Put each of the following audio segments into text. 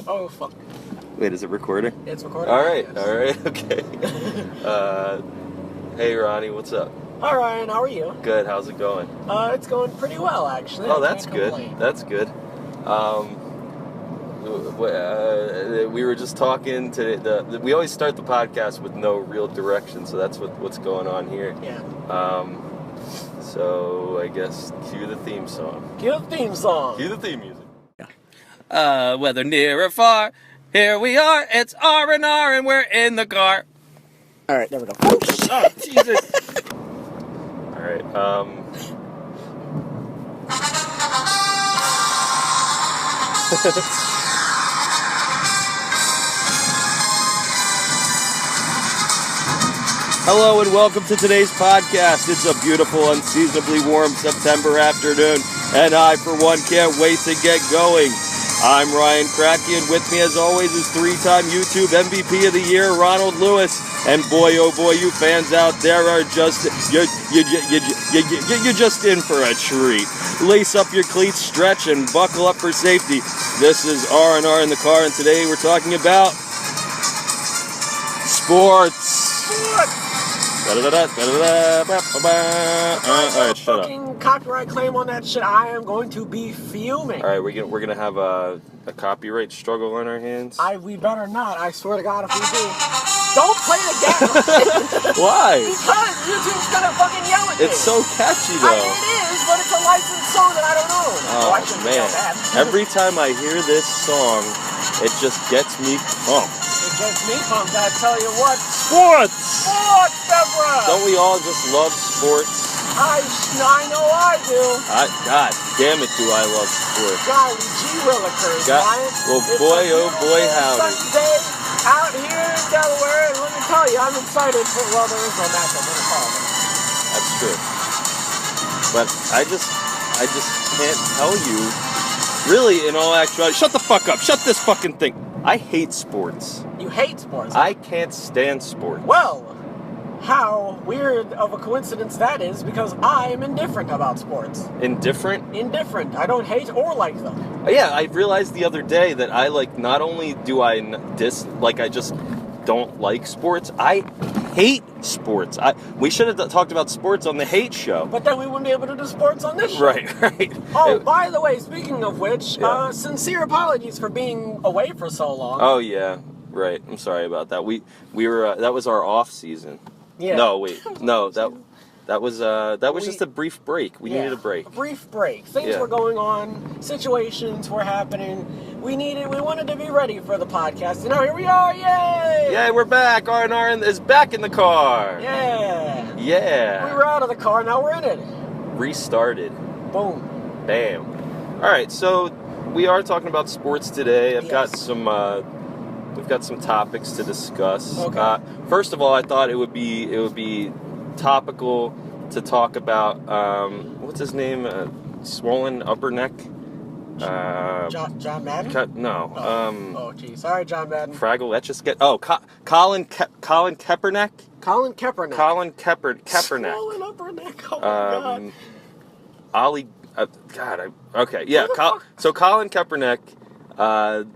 Oh, fuck. Wait, is it recording? It's recording. Alright, okay. Hey Ronnie, what's up? All right, how are you? Good, how's it going? It's going pretty well, actually. Oh, I that's can't good. complain. That's good. We were just talking to we always start the podcast with no real direction, so that's what's going on here. Yeah. So I guess cue the theme song. Cue the theme song. Cue the theme music. Whether near or far, here we are, it's R&R and we're in the car. All right, there we go. Oh, Jesus. Alright, Hello and welcome to today's podcast. It's a beautiful, unseasonably warm September afternoon, and I, for one, can't wait to get going. I'm Ryan Cracky, and with me, as always, is three-time YouTube MVP of the Year, Ronald Lewis. And boy, oh boy, you fans out there are just you're just in for a treat. Lace up your cleats, stretch, and buckle up for safety. This is R&R in the car, and today we're talking about sports. Alright, shut up. Fucking copyright claim on that shit. I am going to be fuming. Alright, we're gonna have a copyright struggle on our hands. We better not. I swear to God, if we do, don't play the game. Why? Because YouTube's gonna fucking yell at me. It's so catchy though. It is, but it's a licensed song that I don't own. I shouldn't man, feel bad. every time I hear this song, it just gets me pumped. It gets me pumped. I tell you what. Sports, Deborah. don't we all just love sports? I know I do. God damn it, do I love sports. Golly gee willikers, Ryan. Well, It's boy, a oh boy, beautiful howdy. sunny day out here in Delaware, and let me tell you, I'm excited for, well, there is no matchup, what do you call it? That's true. But I just can't tell you, really, in all actuality, shut the fuck up, shut this fucking thing. I hate sports. You hate sports. I can't stand sports. Well, how weird of a coincidence that is, because I am indifferent about sports. Indifferent? Indifferent. I don't hate or like them. Yeah, I realized the other day that I not only do I I just don't like sports, I hate sports. We should have talked about sports on the hate show. But then we wouldn't be able to do sports on this show. Right. Oh, by the way, speaking of which, Yeah. sincere apologies for being away for so long. Oh yeah, right. I'm sorry about that. We were that was our off season. Yeah. No, wait. No, that was just a brief break. We needed a break. A brief break. Things were going on. Situations were happening. We wanted to be ready for the podcast. And now here we are. Yay! Yeah, we're back. R&R is back in the car. Yeah. Yeah. We were out of the car. Now we're in it. Restarted. Boom. Bam. All right, so we are talking about sports today. We've got some topics to discuss. Okay. First of all, I thought it would be topical to talk about what's his name? Swollen upper neck. John Madden? No. Oh, geez. Sorry, John Madden. Fraggle Etch-a-Sketch. Oh, Colin Kaepernick. Colin Kaepernick. Kaepernick. Swollen upper neck. Oh, my God. Okay, yeah. So Colin Kaepernick,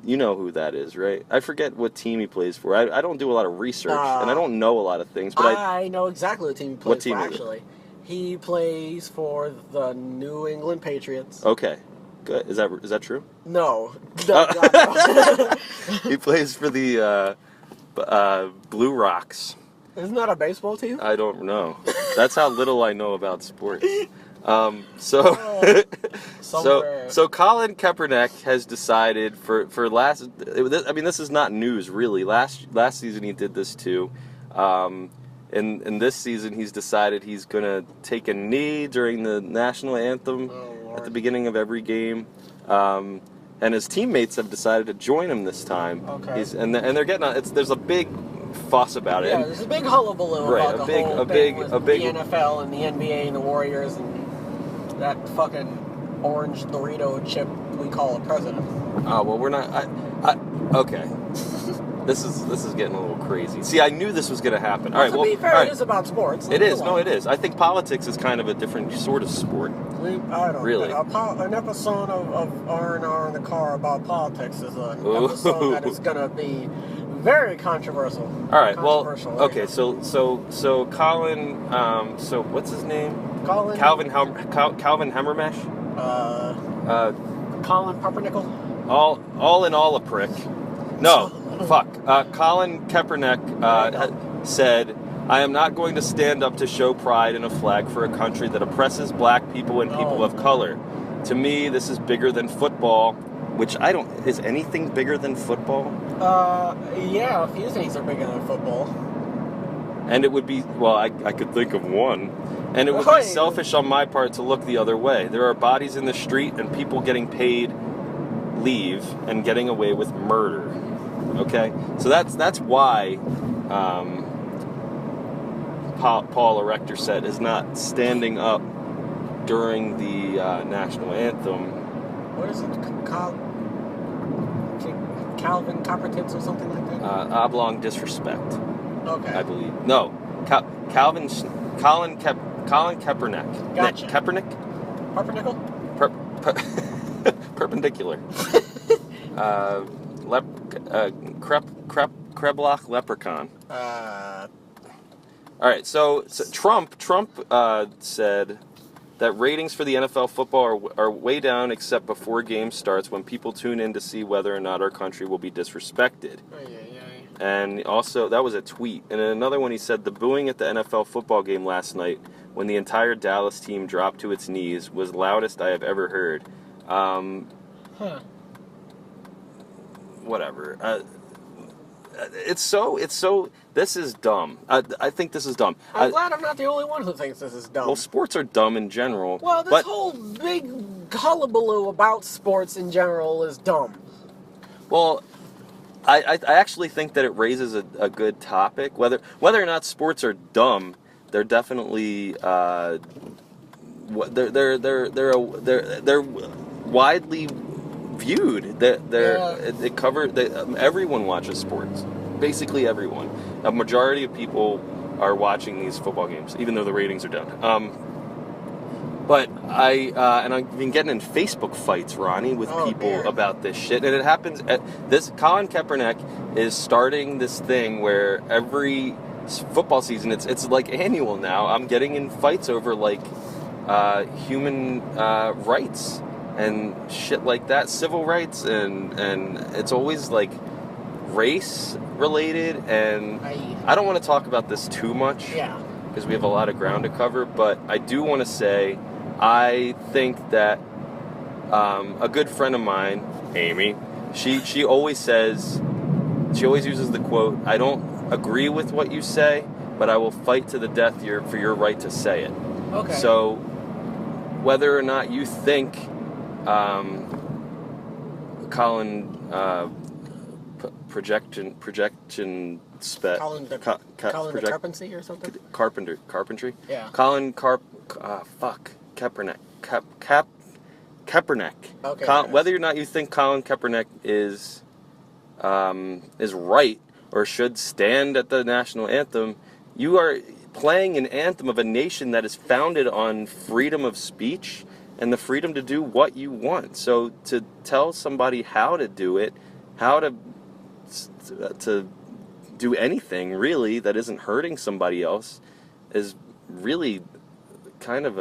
you know who that is, right? I forget what team he plays for. I don't do a lot of research, and I don't know a lot of things. But I know exactly what team he plays What team for, is it? actually. He plays for the New England Patriots. Okay, good. Is that true? No. No. He plays for the Blue Rocks. Isn't that a baseball team? I don't know. That's how little I know about sports. So Colin Kaepernick has decided for last. I mean, this is not news really. Last season he did this too. In this season he's decided he's gonna take a knee during the national anthem at the beginning of every game. And his teammates have decided to join him this time. Okay. And they're getting there's a big fuss about it. Yeah, there's a big hullabaloo about the whole thing with the NFL and the NBA and the Warriors and that fucking orange Dorito chip we call a president. Oh, well, we're not... Okay. This is getting a little crazy. See, I knew this was going to happen. All right, to be fair, all right. it is about sports. It is. No, it is. I think politics is kind of a different sort of sport. I don't really. An episode of R&R in the car about politics is an episode that is going to be very controversial. All right. Well, okay. So Colin. So what's his name? Calvin Hammermesh. Colin Pumpernickel. All in all a prick. No, fuck. Colin Kaepernick said, "I am not going to stand up to show pride in a flag for a country that oppresses black people and people of color. To me, this is bigger than football." Which I don't... Is anything bigger than football? Yeah, a few things are bigger than football. And it would be... Well, I could think of one. And it would be selfish on my part to look the other way. There are bodies in the street and people getting paid leave and getting away with murder. Okay? So that's why Paul Erector said is not standing up during the national anthem. What is it? Calvin Coppertits or something like that? Oblong disrespect. Okay. I believe. No. Colin Kaepernick. Gotcha. Kaepernick? Pumpernickel? Perpendicular. Krebloch leprechaun. All right. So Trump said that ratings for the NFL football are way down except before game starts when people tune in to see whether or not our country will be disrespected. And also, that was a tweet. And in another one, he said, the booing at the NFL football game last night when the entire Dallas team dropped to its knees was the loudest I have ever heard. Whatever. It's so, this is dumb. I think this is dumb. I'm glad I'm not the only one who thinks this is dumb. Well, sports are dumb in general. Well, this whole big hullabaloo about sports in general is dumb. Well, I actually think that it raises a good topic. Whether or not sports are dumb, they're definitely they're widely viewed. Everyone watches sports. Basically everyone. A majority of people are watching these football games, even though the ratings are down. But I've been getting in Facebook fights, Ronnie, with people about this shit, and it happens at this. Colin Kaepernick is starting this thing where every football season, it's like annual now. I'm getting in fights over like human rights and shit like that, civil rights, and it's always like race related, and I don't want to talk about this too much because we have a lot of ground to cover, but I do want to say I think that a good friend of mine, Amy, she always uses the quote, I don't agree with what you say, but I will fight to the death for your right to say it. Okay. So whether or not you think Colin projection spec. Colin the Carpentry or something? Carpentry? Yeah. Colin Kaepernick. Kaepernick. Okay. Whether or not you think Colin Kaepernick is right or should stand at the national anthem, you are playing an anthem of a nation that is founded on freedom of speech and the freedom to do what you want. So to tell somebody how to do it, how to do anything really that isn't hurting somebody else is really kind of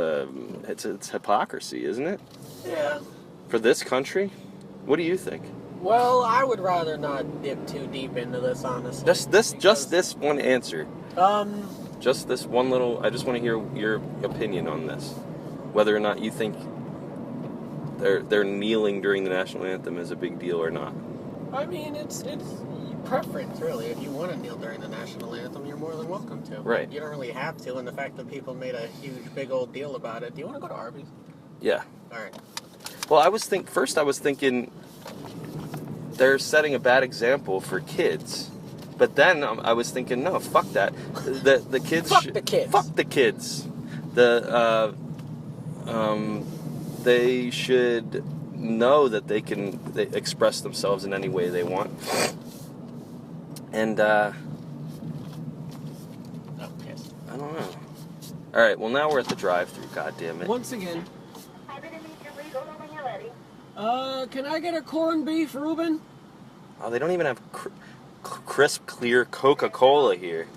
it's hypocrisy, isn't it? Yeah. For this country? What do you think? Well, I would rather not dip too deep into this, honestly. Just this one answer. Just this one little. I just want to hear your opinion on this. Whether or not you think they're kneeling during the national anthem is a big deal or not. I mean, it's preference, really. If you want to kneel during the national anthem, you're more than welcome to. Right. You don't really have to, and the fact that people made a huge, big old deal about it. Do you want to go to Arby's? Yeah. All right. Well, I was thinking they're setting a bad example for kids. But then I was thinking, no, fuck that. The kids. Fuck the kids. Fuck the kids. They should know that they can express themselves in any way they want. And, Okay. I don't know. All right, well, now we're at the drive-thru, God damn it. Once again. Can I get a corned beef, Reuben? Oh, they don't even have crisp, clear Coca-Cola here.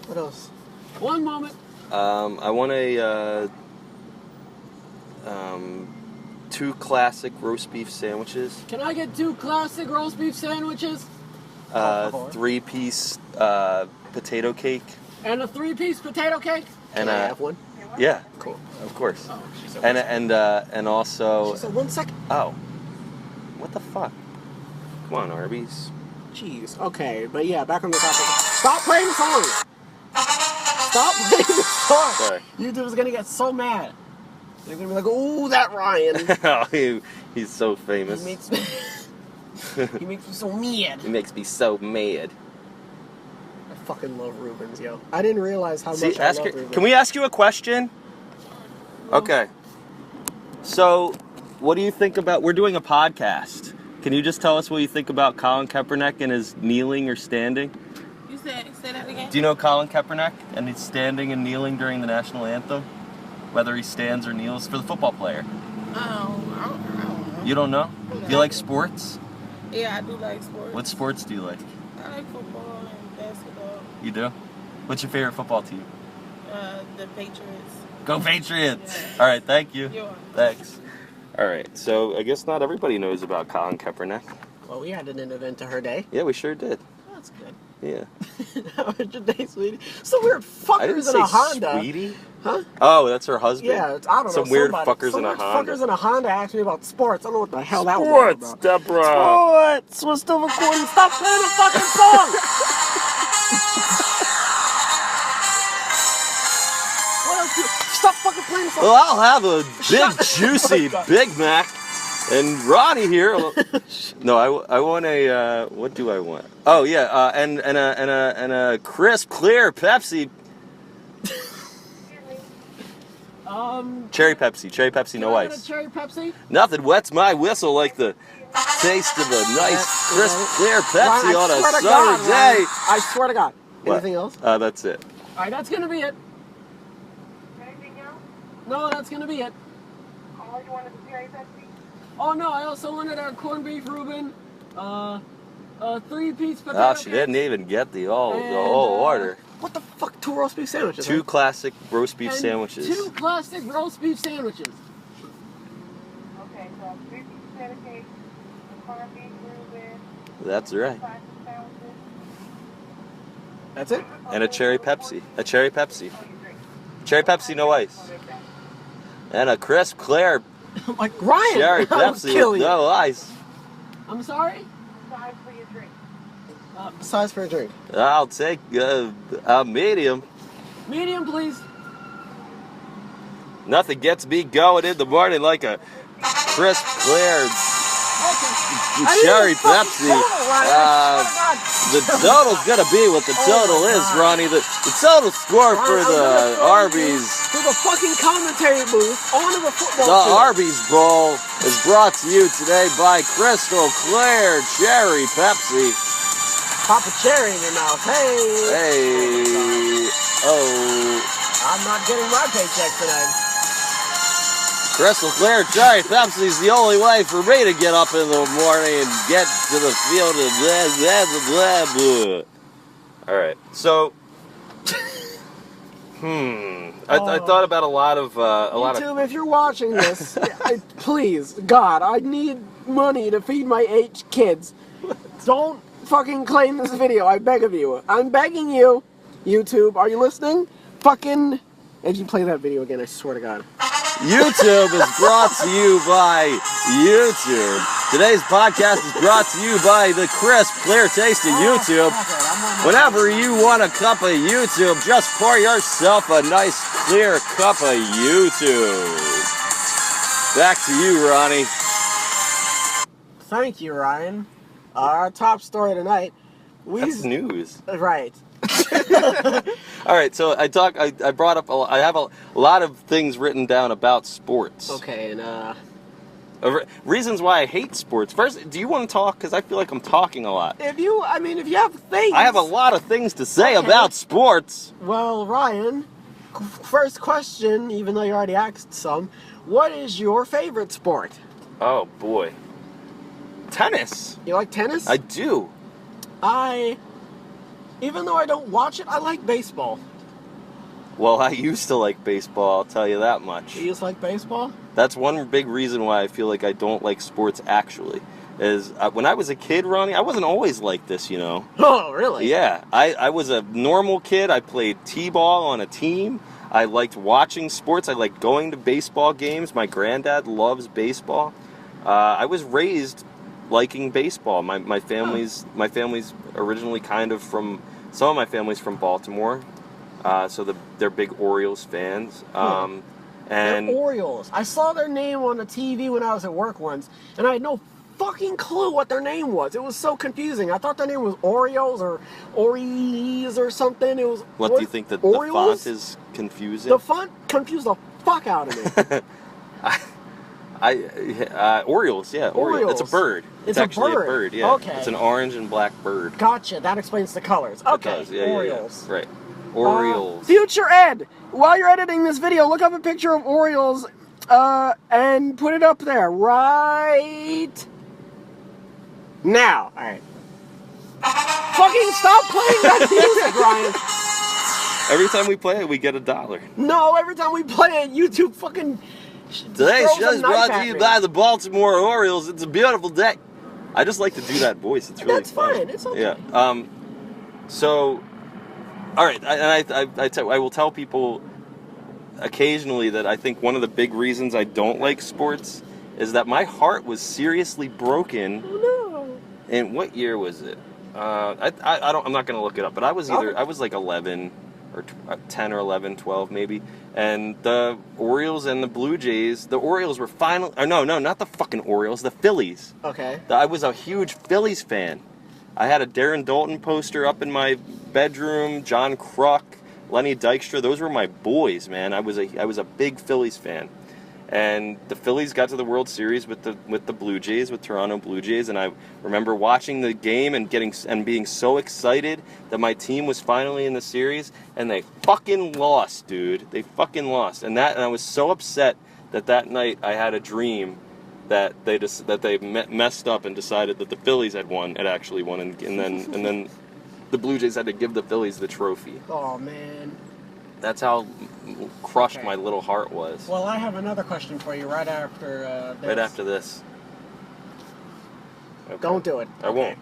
What else? One moment. I want a, 2 classic roast beef sandwiches. Can I get 2 classic roast beef sandwiches? 3-piece potato cake. And a 3-piece potato cake? And Can I have one? Yeah, Cool. of course. Oh, she said And also. She said 1 second. Oh, what the fuck? Come on, Arby's. Jeez. Okay, but yeah, back on the topic. Stop playing the song. Stop playing the song. Sorry. YouTube's gonna get so mad. They're gonna be like, "Ooh, that Ryan." Oh, he's so famous. He makes me. He makes me so mad. He makes me so mad. I fucking love Rubens, yo. I didn't realize how See, much I love Rubens. can we ask you a question? Okay. So, what do you think about? We're doing a podcast. Can you just tell us what you think about Colin Kaepernick and his kneeling or standing? You say that again? Do you know Colin Kaepernick and he's standing and kneeling during the national anthem? Whether he stands or kneels for the football player. I don't know. You don't know? Do you like sports? Yeah, I do like sports. What sports do you like? I like football and basketball. You do? What's your favorite football team? The Patriots. Go Patriots! Yeah. All right, thank you. You're welcome. Thanks. All right, so I guess not everybody knows about Colin Kaepernick. Well, we added an event to her day. Yeah, we sure did. That's good. Yeah. How was your day, sweetie? Some weird I didn't fuckers say in a Honda. sweetie. Huh? Oh, that's her husband? Yeah, I don't know. Some weird somebody- fuckers some in a weird Honda. fuckers in a Honda asked me about sports. I don't know what the hell that was all Sports, about. Deborah. Sports! We're still recording. Stop playing the fucking song! What else do Stop fucking playing the song! Well, I'll have a big, Shut- juicy Oh my God. Big Mac. And Ronnie here. No, I want a. What do I want? Oh yeah, and a crisp, clear Pepsi. Cherry Pepsi, no Can I get ice. a cherry Pepsi? Nothing wets my whistle like the taste of a nice, crisp, clear Pepsi Ron, on a I swear to summer God, Ron, day. I swear to God. What? Anything else? That's it. Alright, that's gonna be it. Anything else? No, that's gonna be it. Oh, you wanted the cherry Pepsi? Oh no, I also wanted a corned beef Reuben, a 3-piece potato Oh, she cake, didn't even get the whole and, order. What the fuck? 2 roast beef sandwiches. 2 huh? classic roast beef And sandwiches. 2 classic roast beef sandwiches. Okay, so 3-piece potato cake, a corned beef Reuben, That's right. classic sandwiches. That's it? And a cherry Pepsi. A cherry Pepsi. Oh, you drink. Cherry Pepsi, no ice. And a crisp, clear I'm like, Ryan! cherry I'll Pepsi kill with you. no ice. I'm sorry? Size for your drink. Size for a drink. I'll take a medium. Medium, please. Nothing gets me going in the morning like a crisp, clear Okay. cherry Pepsi. The total's gonna be what the total is, Ronnie. The total score for the Arby's. To the fucking commentary booth onto the football The field. Arby's Bowl is brought to you today by Crystal Clear Cherry Pepsi. Pop a cherry in your mouth. Hey! Hey, oh, I'm not getting my paycheck tonight. Crystal Clear Cherry Pepsi is the only way for me to get up in the morning and get to the field and blah, blah, blah, blah. All right, so, I thought about a lot of, YouTube, if you're watching this, please, God, I need money to feed my 8 kids. Don't fucking claim this video, I beg of you. I'm begging you, YouTube, are you listening? Fucking, if you play that video again, I swear to God. YouTube is brought to you by YouTube. Today's podcast is brought to you by the crisp, clear taste of YouTube. Whenever you want a cup of YouTube, just pour yourself a nice, clear cup of YouTube. Back to you, Ronnie. Thank you, Ryan. Our top story tonight. That's news. Right. All right, so I brought up, I have a lot of things written down about sports. Okay, and Reasons why I hate sports. First, do you want to talk? Because I feel like I'm talking a lot. If you have things. I have a lot of things to say Okay. about sports. Well, Ryan, first question, even though you already asked some, what is your favorite sport? Oh, boy. Tennis. You like tennis? I do. Even though I don't watch it, I like baseball. Well, I used to like baseball, I'll tell you that much. You just like baseball? That's one big reason why I feel like I don't like sports, actually. Is when I was a kid, Ronnie, I wasn't always like this, you know. Oh, really? Yeah, I was a normal kid. I played t-ball on a team. I liked watching sports. I liked going to baseball games. My granddad loves baseball. I was raised liking baseball. My family's originally kind of from, some of my family's from Baltimore, so they're big Orioles fans. And They're Orioles. I saw their name on the TV when I was at work once, and I had no fucking clue what their name was. It was so confusing. I thought their name was Orioles or Ories or something. It was. What do you think that the font is confusing? The font confused the fuck out of me. Orioles, yeah, Orioles. It's a bird. It's actually a bird. Yeah. Okay. It's an orange and black bird. Gotcha. That explains the colors. Okay. It does. Yeah, Orioles. Yeah. Right. Orioles. Future Ed, while you're editing this video, look up a picture of Orioles and put it up there right now. All right. Fucking stop playing that music, Ryan. Every time we play it, we get $1. No, every time we play it, YouTube fucking. Today's throws show a is knife brought at to you me. by the Baltimore Orioles. It's a beautiful day. I just like to do that voice. It's really That's fun. fine. It's okay. Yeah. So, all right. I will tell people occasionally that I think one of the big reasons I don't like sports is that my heart was seriously broken. Oh, no. And what year was it? I'm not going to look it up, but I was like 11 or 10 or 11, 12 maybe. And the Orioles and the Blue Jays, the Orioles were finally, no, not the fucking Orioles, the Phillies. Okay. I was a huge Phillies fan. I had a Darren Dalton poster up in my bedroom, John Kruk, Lenny Dykstra. Those were my boys, man. I was a big Phillies fan. And the Phillies got to the World Series with the Blue Jays, with Toronto Blue Jays, and I remember watching the game and being so excited that my team was finally in the series, and they fucking lost, dude. They fucking lost, and I was so upset that night I had a dream that they messed up and decided that the Phillies had actually won, and then the Blue Jays had to give the Phillies the trophy. Oh man. That's how crushed my little heart was. Well, I have another question for you right after this. Right after this. Okay. Don't do it. I won't.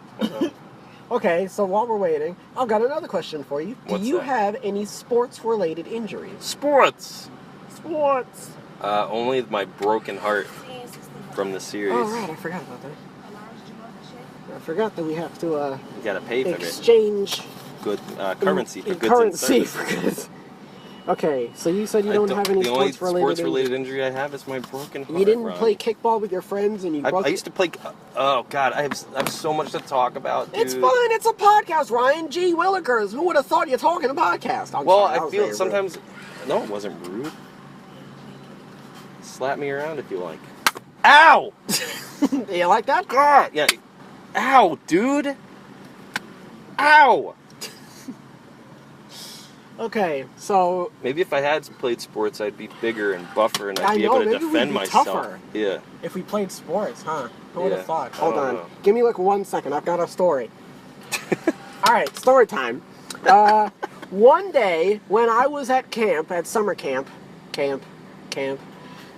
Okay, so while we're waiting, I've got another question for you. What's Do you that? have any sports-related injuries? Sports! Sports! Only my broken heart from the series. Oh, right, I forgot about that. I forgot that we have to You gotta pay for it. exchange Good currency for goods currency and for services. goods. Okay, so you said you don't have any the only sports-related sports-related injury I have is my broken heart. You didn't Ron. play kickball with your friends and you broke I used to play. Oh God, I have so much to talk about, dude. It's fine. It's a podcast, Ryan. Gee Willikers. Who would have thought you're talking a podcast? I'm Well, sorry, that I was feel very sometimes. No, it wasn't rude. Slap me around if you like. Ow! rude. You like that? God, yeah. Ow, dude. Ow. Okay, so Maybe if I had played sports, I'd be bigger and buffer, and I I'd be know, able to maybe we'd defend be myself. tougher. Yeah. if we played sports, huh? Who would Yeah, have thought? I Hold don't on. know. Give me like 1 second. I've got a story. All right, story time. One day when I was at summer camp.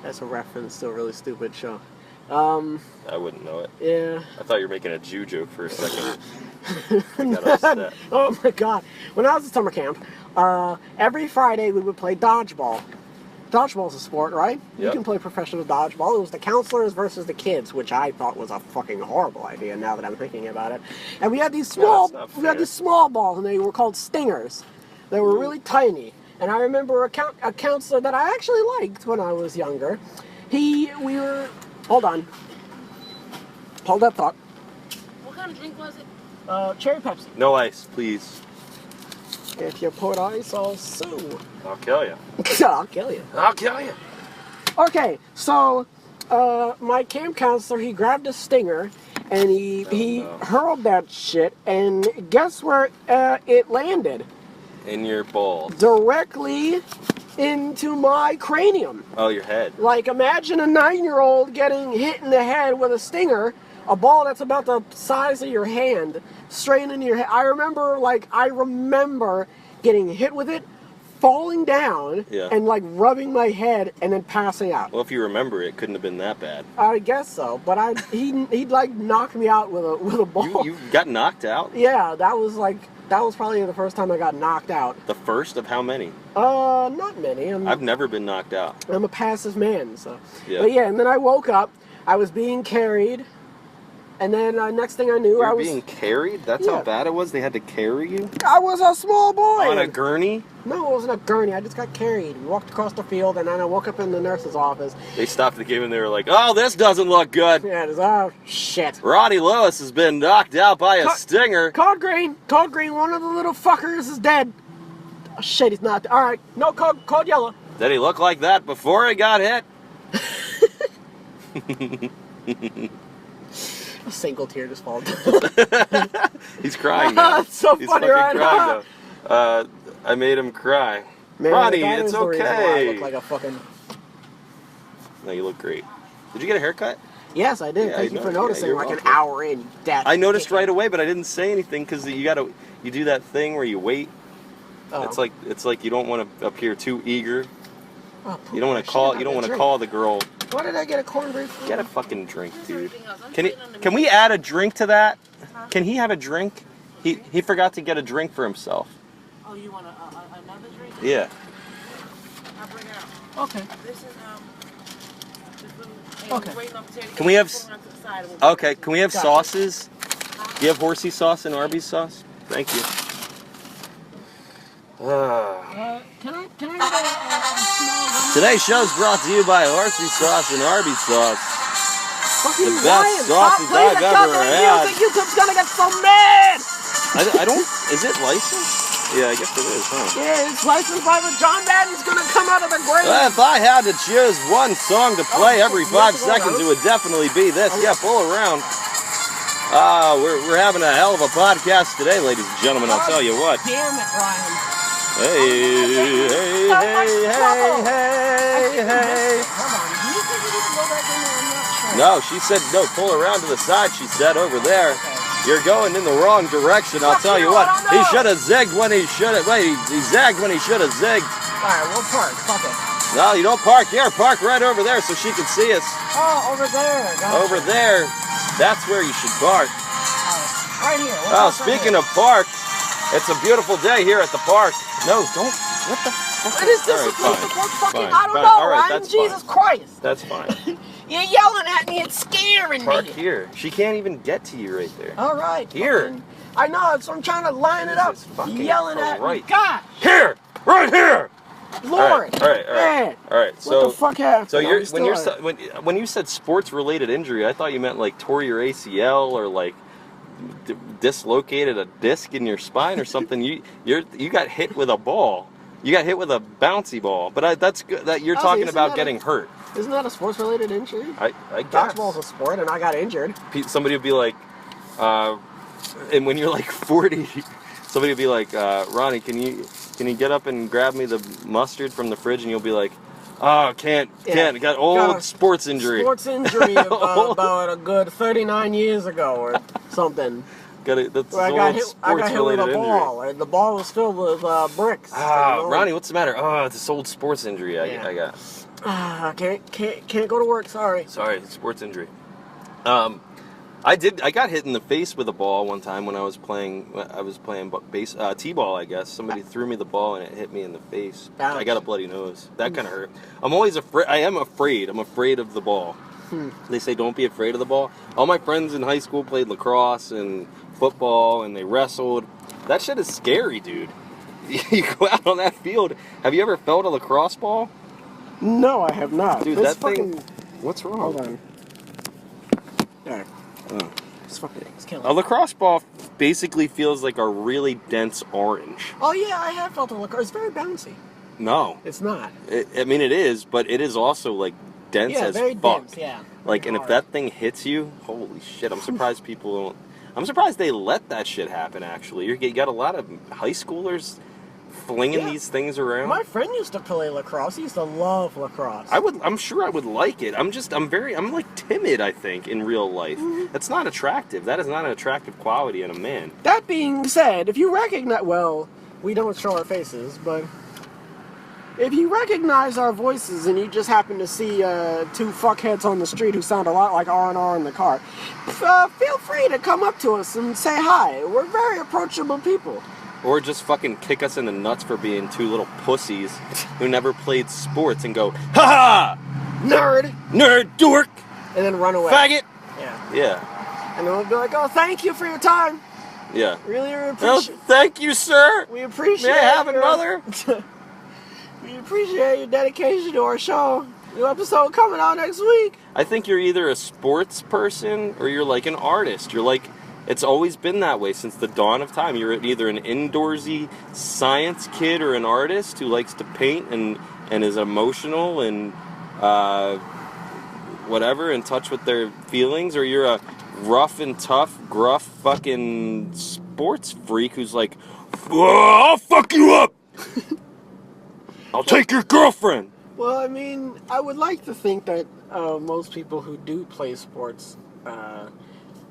That's a reference to a really stupid show. I wouldn't know it. Yeah. I thought you were making a Jew joke for a second. I got upset. Oh my god. When I was at summer camp, every Friday we would play dodgeball. Dodgeball's a sport, right? You Yep. can play professional dodgeball. It was the counselors versus the kids, which I thought was a fucking horrible idea now that I'm thinking about it. And we had these small balls, and they were called stingers. They were really tiny. And I remember a counselor that I actually liked when I was younger. Hold on. Hold that thought. What kind of drink was it? Cherry Pepsi. No ice, please. If you put ice, I'll sue. I'll kill you. I'll kill you. I'll kill you. Okay, so my camp counselor, he grabbed a stinger and he hurled that shit, and guess where it landed? In your balls. Directly into my cranium. Oh, your head. Like, imagine a 9-year-old getting hit in the head with a stinger, a ball that's about the size of your hand, straight into your head. I remember getting hit with it, falling down, and like rubbing my head and then passing out. Well, if you remember, it couldn't have been that bad. I guess so, but he'd like knock me out with a ball. You got knocked out? Yeah, that was probably the first time I got knocked out. The first of how many? Not many. I've never been knocked out. I'm a passive man, so. Yeah. But yeah, and then I woke up. I was being carried, and then next thing I knew, I was being carried. That's how bad it was. They had to carry you. I was a small boy. On a gurney? No, it wasn't a gurney. I just got carried. We walked across the field, and then I woke up in the nurse's office. They stopped the game, and they were like, "Oh, this doesn't look good." Yeah, it was, oh shit. Ronnie Lewis has been knocked out by a stinger. Code green. One of the little fuckers is dead. Oh, shit, he's not. All right, no code yellow. Did he look like that before he got hit? A single tear just falls. He's crying now. It's so He's funny, fucking right? crying now. I made him cry. Man, Ronnie, that it's is the reason why I okay. look like a fucking... No, you look great. Did you get a haircut? Yes, I did. Yeah, Thank you for yeah, noticing. you're Like welcome. an hour in, that. I noticed right away, but I didn't say anything because you do that thing where you wait. Oh. It's like you don't want to appear too eager. Oh, You don't want to call the girl. What did I get a cornbread for? Get a fucking drink, dude. Can we add a drink to that? Can he have a drink? He forgot to get a drink for himself. Oh, you want another drink? Yeah. I'll bring it out. Okay. This is the food. And Okay. we're waiting on potato Can we have chips. Put 'em to the side and we'll bring Okay, it to can we have Gotcha. sauces? Do you have horsey sauce and Arby's sauce? Thank you. Can I get a small lemon? Today's show's brought to you by horsey sauce and Arby's sauce. Fucking the best Ryan, sauces stop playing I've the ever goddamn had. music. YouTube's gonna get so mad. I don't. Is it licensed? Yeah, I guess it is, huh? Yeah, it's licensed by John Madden's gonna come out of the grave. If I had to choose one song to play every 5 seconds, it would definitely be this. Yeah, pull around. We're having a hell of a podcast today, ladies and gentlemen. I'll tell you what. Damn it, Ryan. Hey. Hold on. Do you think we need to go back in there? I'm not sure. No, she said no. Pull around to the side. She said over there. You're going in the wrong direction. I'll tell you what. He should have zigged when he should have. Wait, he zagged when he should have zigged. All right, we'll park. Fuck it. No, you don't park here. Park right over there so she can see us. Oh, over there. Gotcha. Over there. That's where you should park. Right here. Oh, speaking of park, it's a beautiful day here at the park. No, don't. What the fuck? What is this All right, supposed to fine, look fucking? fine, I don't fine. know, All right, Ryan. that's Jesus fine. Christ. That's fine. You're yelling at me. It's scaring Park me. here. She can't even get to you right there. All right. Here. Fucking, I know. So I'm trying to line it up. Jesus fucking Yelling at me. Christ. God. Here, right here. Lord. All right. Man. All right. What So, the fuck happened? so you're I'm when you said sports-related injury, I thought you meant like tore your ACL or like dislocated a disc in your spine or something. You got hit with a ball. You got hit with a bouncy ball. But that's good. That you're talking isn't about that getting hurt. Isn't that a sports-related injury? I guess. Dodgeball's a sport, and I got injured. Somebody would be like, and when you're like 40, somebody would be like, Ronnie, can you get up and grab me the mustard from the fridge? And you'll be like, oh, can't. Got old sports injury. Sports injury about a good 39 years ago or something. That's I old got hit with sports-related a injury. ball. And the ball was filled with bricks. Ronnie, what's the matter? Oh, it's this old sports injury I got. Can't go to work. Sorry. Sorry, sports injury. I got hit in the face with a ball one time when I was playing base t-ball, I guess. Somebody threw me the ball and it hit me in the face. Ouch. I got a bloody nose. That kind of hurt. I'm always afraid. I am afraid. I'm afraid of the ball. They say don't be afraid of the ball. All my friends in high school played lacrosse and football and they wrestled. That shit is scary, dude. You go out on that field. Have you ever felt a lacrosse ball? No, I have not. Dude, This that thing. What's wrong? Hold on. There. Oh. This fucking thing's killing A me. lacrosse ball basically feels like a really dense orange. Oh, yeah, I have felt a lacrosse. It's very bouncy. No. It's not. I mean, it is, but it is also like dense Yeah, as very fuck. dense, yeah. Like, Very and if hard. that thing hits you, holy shit, I'm surprised people don't... I'm surprised they let that shit happen, actually. You got a lot of high schoolers flinging Yeah. things around. My friend used to play lacrosse. He used to love lacrosse. I'm sure I would like it. I'm like timid, I think, in real life. Mm-hmm. That's not attractive. That is not an attractive quality in a man. That being said, if you recognize... Well, we don't show our faces, but... If you recognize our voices and you just happen to see two fuckheads on the street who sound a lot like R&R in the car, feel free to come up to us and say hi. We're very approachable people. Or just fucking kick us in the nuts for being two little pussies who never played sports and go, ha ha! Nerd! Nerd, dork! And then run away. Faggot! Yeah. Yeah. And then we'll be like, oh, thank you for your time. Yeah. Really Oh, appreciate thank you, sir! We appreciate May I have your- another? We appreciate your dedication to our show. New episode coming out next week. I think you're either a sports person or you're like an artist. You're like, it's always been that way since the dawn of time. You're either an indoorsy science kid or an artist who likes to paint and is emotional and whatever, in touch with their feelings, or you're a rough and tough, gruff fucking sports freak who's like, I'll fuck you up! I'll take your girlfriend! Well, I mean, I would like to think that most people who do play sports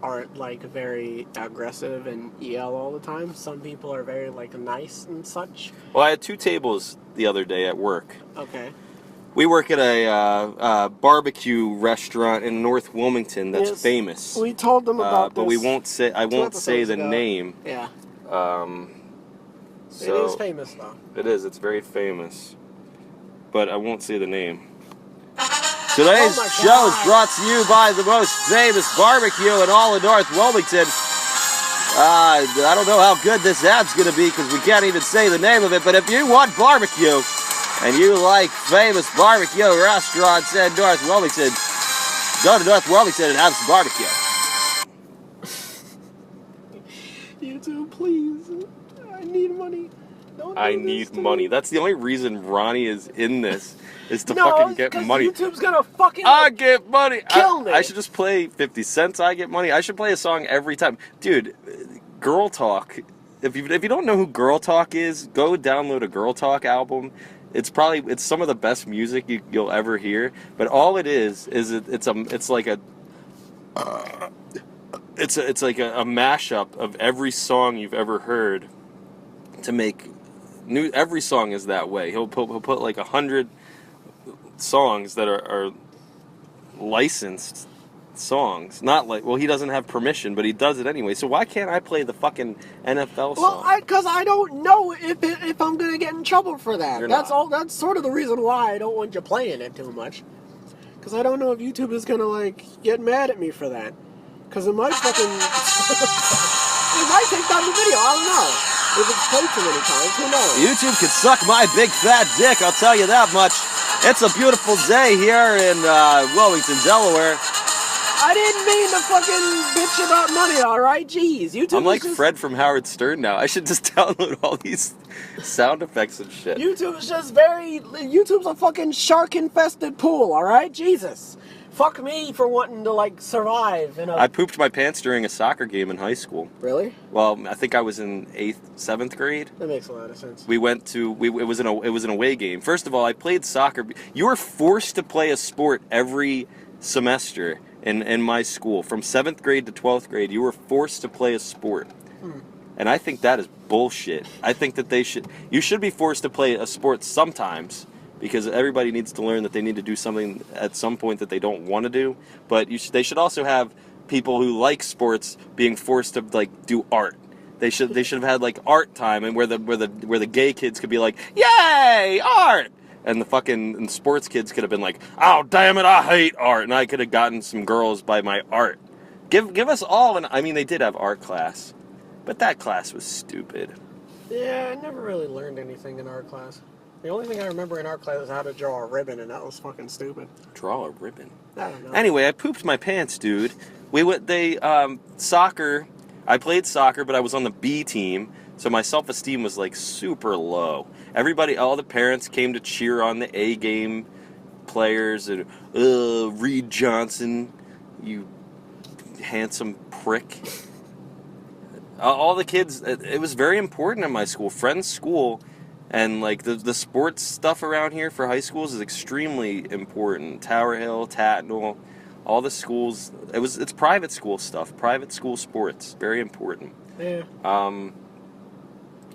aren't like very aggressive and yell all the time. Some people are very like nice and such. Well, I had 2 tables the other day at work. Okay. We work at a barbecue restaurant in North Wilmington that's Yes, famous. We told them about but this. we won't say. I 2 won't say episodes the ago. name. Yeah. So it is famous though. It is. It's very famous. But I won't say the name. Today's Oh my show is God. brought to you by the most famous barbecue in all of North Wilmington. I don't know how good this ad's going to be because we can't even say the name of it. But if you want barbecue and you like famous barbecue restaurants in North Wilmington, go to North Wilmington and have some barbecue. YouTube, please. I need money. Don't I do this need to money. me. That's the only reason Ronnie is in this, is to No, fucking get 'cause money. YouTube's gonna fucking I get money. Kill me. I should just play 50 cents. I get money. I should play a song every time. Dude, Girl Talk. If you don't know who Girl Talk is, go download a Girl Talk album. It's some of the best music you'll ever hear. But all it is it's like a mashup of every song you've ever heard to make new. Every song is that way. He'll put like 100 songs that are licensed songs. Not like, well, he doesn't have permission, but he does it anyway. So why can't I play the fucking NFL song? Well, because I don't know if I'm gonna get in trouble for that. You're That's not. all. That's sort of the reason why I don't want you playing it too much. Because I don't know if YouTube is gonna like get mad at me for that. Because it might fucking it might take down the video. I don't know. If it's played too many times, who knows? YouTube can suck my big fat dick, I'll tell you that much. It's a beautiful day here in Wilmington, Delaware. I didn't mean to fucking bitch about money. All right, jeez. YouTube. I'm like is just, Fred from Howard Stern now. I should just download all these sound effects and shit. YouTube is just very. YouTube's a fucking shark-infested pool. All right, Jesus. Fuck me for wanting to like survive in a. I pooped my pants during a soccer game in high school. Really? Well, I think I was in 7th grade. That makes a lot of sense. We went to it was an away game. First of all, I played soccer. You were forced to play a sport every semester in my school. From 7th grade to 12th grade, you were forced to play a sport. And I think that is bullshit. I think that you should be forced to play a sport sometimes, because everybody needs to learn that they need to do something at some point that they don't want to do. But they should also have people who like sports being forced to like do art. They should have had like art time, and where the gay kids could be like, "Yay, art!" And the fucking sports kids could have been like, "Oh, damn it, I hate art," and I could have gotten some girls by my art. Give us all I mean, they did have art class, but that class was stupid. Yeah, I never really learned anything in art class. The only thing I remember in art class is how to draw a ribbon, and that was fucking stupid. Draw a ribbon. I don't know. Anyway, I pooped my pants, dude. Soccer. I played soccer, but I was on the B team, so my self-esteem was like super low. All the parents came to cheer on the A game players and Reed Johnson, you handsome prick. All the kids, it was very important in my school, Friends School, and like the sports stuff around here for high schools is extremely important. Tower Hill, Tatnall, all the schools, it's private school stuff, private school sports, very important. Yeah.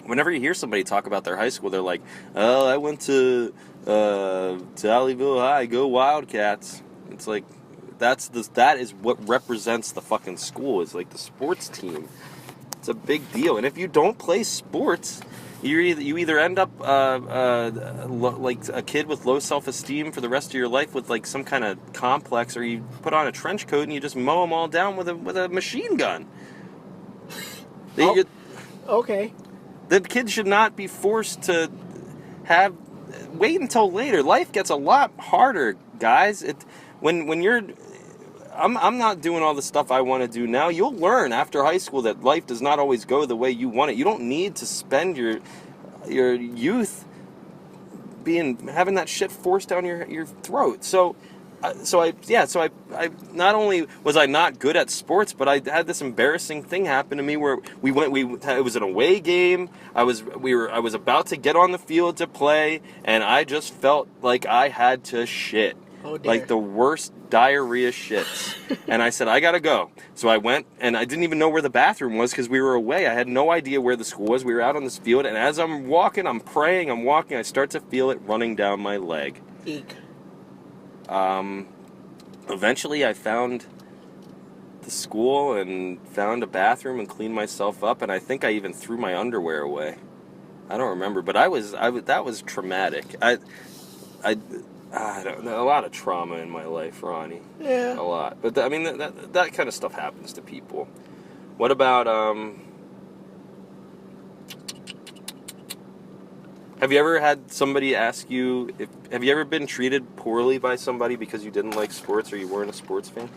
Whenever you hear somebody talk about their high school, they're like, "Oh, I went to Tallyville High, go Wildcats." It's like that is what represents the fucking school, is like the sports team. It's a big deal, and if you don't play sports, you either end up like a kid with low self-esteem for the rest of your life with like some kind of complex, or you put on a trench coat and you just mow them all down with a machine gun. Okay. The kids should not be forced to wait until later. Life gets a lot harder, guys. When you're I'm not doing all the stuff I want to do now. You'll learn after high school that life does not always go the way you want it. You don't need to spend your youth having that shit forced down your throat. So I not only was I not good at sports, but I had this embarrassing thing happen to me where it was an away game. I was about to get on the field to play, and I just felt like I had to shit. Oh, dear. Like the worst diarrhea shits. And I said, I gotta go. So I went, and I didn't even know where the bathroom was because we were away. I had no idea where the school was. We were out on this field, and as I'm walking, I'm praying, I'm walking, I start to feel it running down my leg. Eek. Eventually I found the school and found a bathroom and cleaned myself up, and I think I even threw my underwear away. I don't remember, but that was traumatic. I don't know, a lot of trauma in my life, Ronnie. Yeah. A lot. But I mean, that kind of stuff happens to people. What about, have you ever had somebody ask you, have you ever been treated poorly by somebody because you didn't like sports or you weren't a sports fan?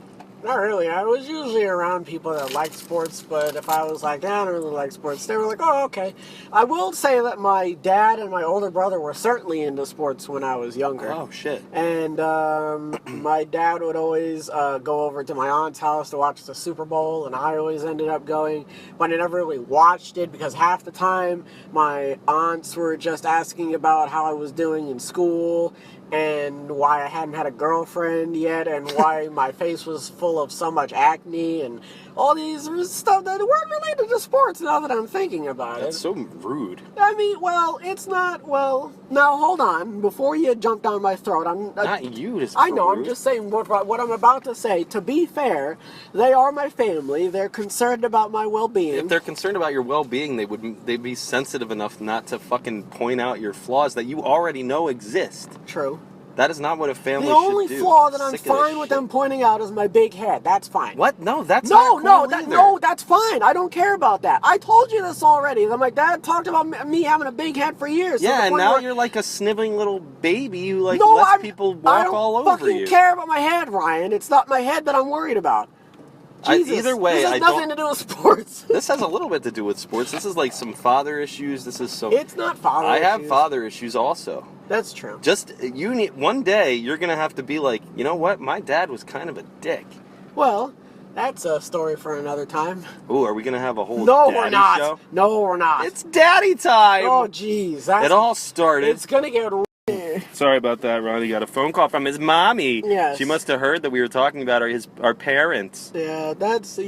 Not really. I was usually around people that liked sports, but if I was like, I don't really like sports, they were like, oh, okay. I will say that my dad and my older brother were certainly into sports when I was younger. Oh, shit. And my dad would always go over to my aunt's house to watch the Super Bowl, and I always ended up going, but I never really watched it because half the time my aunts were just asking about how I was doing in school and why I hadn't had a girlfriend yet, and why my face was full of so much acne, and all these stuff that weren't related to sports now that I'm thinking about it. That's so rude. I mean, well, it's not, well, now hold on, before you jump down my throat, Not you, just I know, rude. I'm just saying what I'm about to say. To be fair, they are my family, they're concerned about my well-being. If they're concerned about your well-being, they'd be sensitive enough not to fucking point out your flaws that you already know exist. True. That is not what a family The should only do. flaw that I'm Sick of that fine with shit. them pointing out is my big head. That's fine. What? No, that's not cool either. That's fine. I don't care about that. I told you this already. My dad talked about me having a big head for years. Yeah, and now you're like a sniveling little baby who lets people walk all over you. I don't fucking care about my head, Ryan. It's not my head that I'm worried about. Jesus, either way, this has nothing to do with sports. This has a little bit to do with sports. This is like some father issues. This is some. It's not father issues. I have father issues also. That's true. Just one day you're gonna have to be like, you know what? My dad was kind of a dick. Well, that's a story for another time. Ooh, are we gonna have a whole No, daddy we're not. show? No, we're not. It's daddy time. Oh, jeez. It all started. It's gonna get. Sorry about that, Ronnie. Got a phone call from his mommy. Yes. She must have heard that we were talking about our parents. Yeah, that's a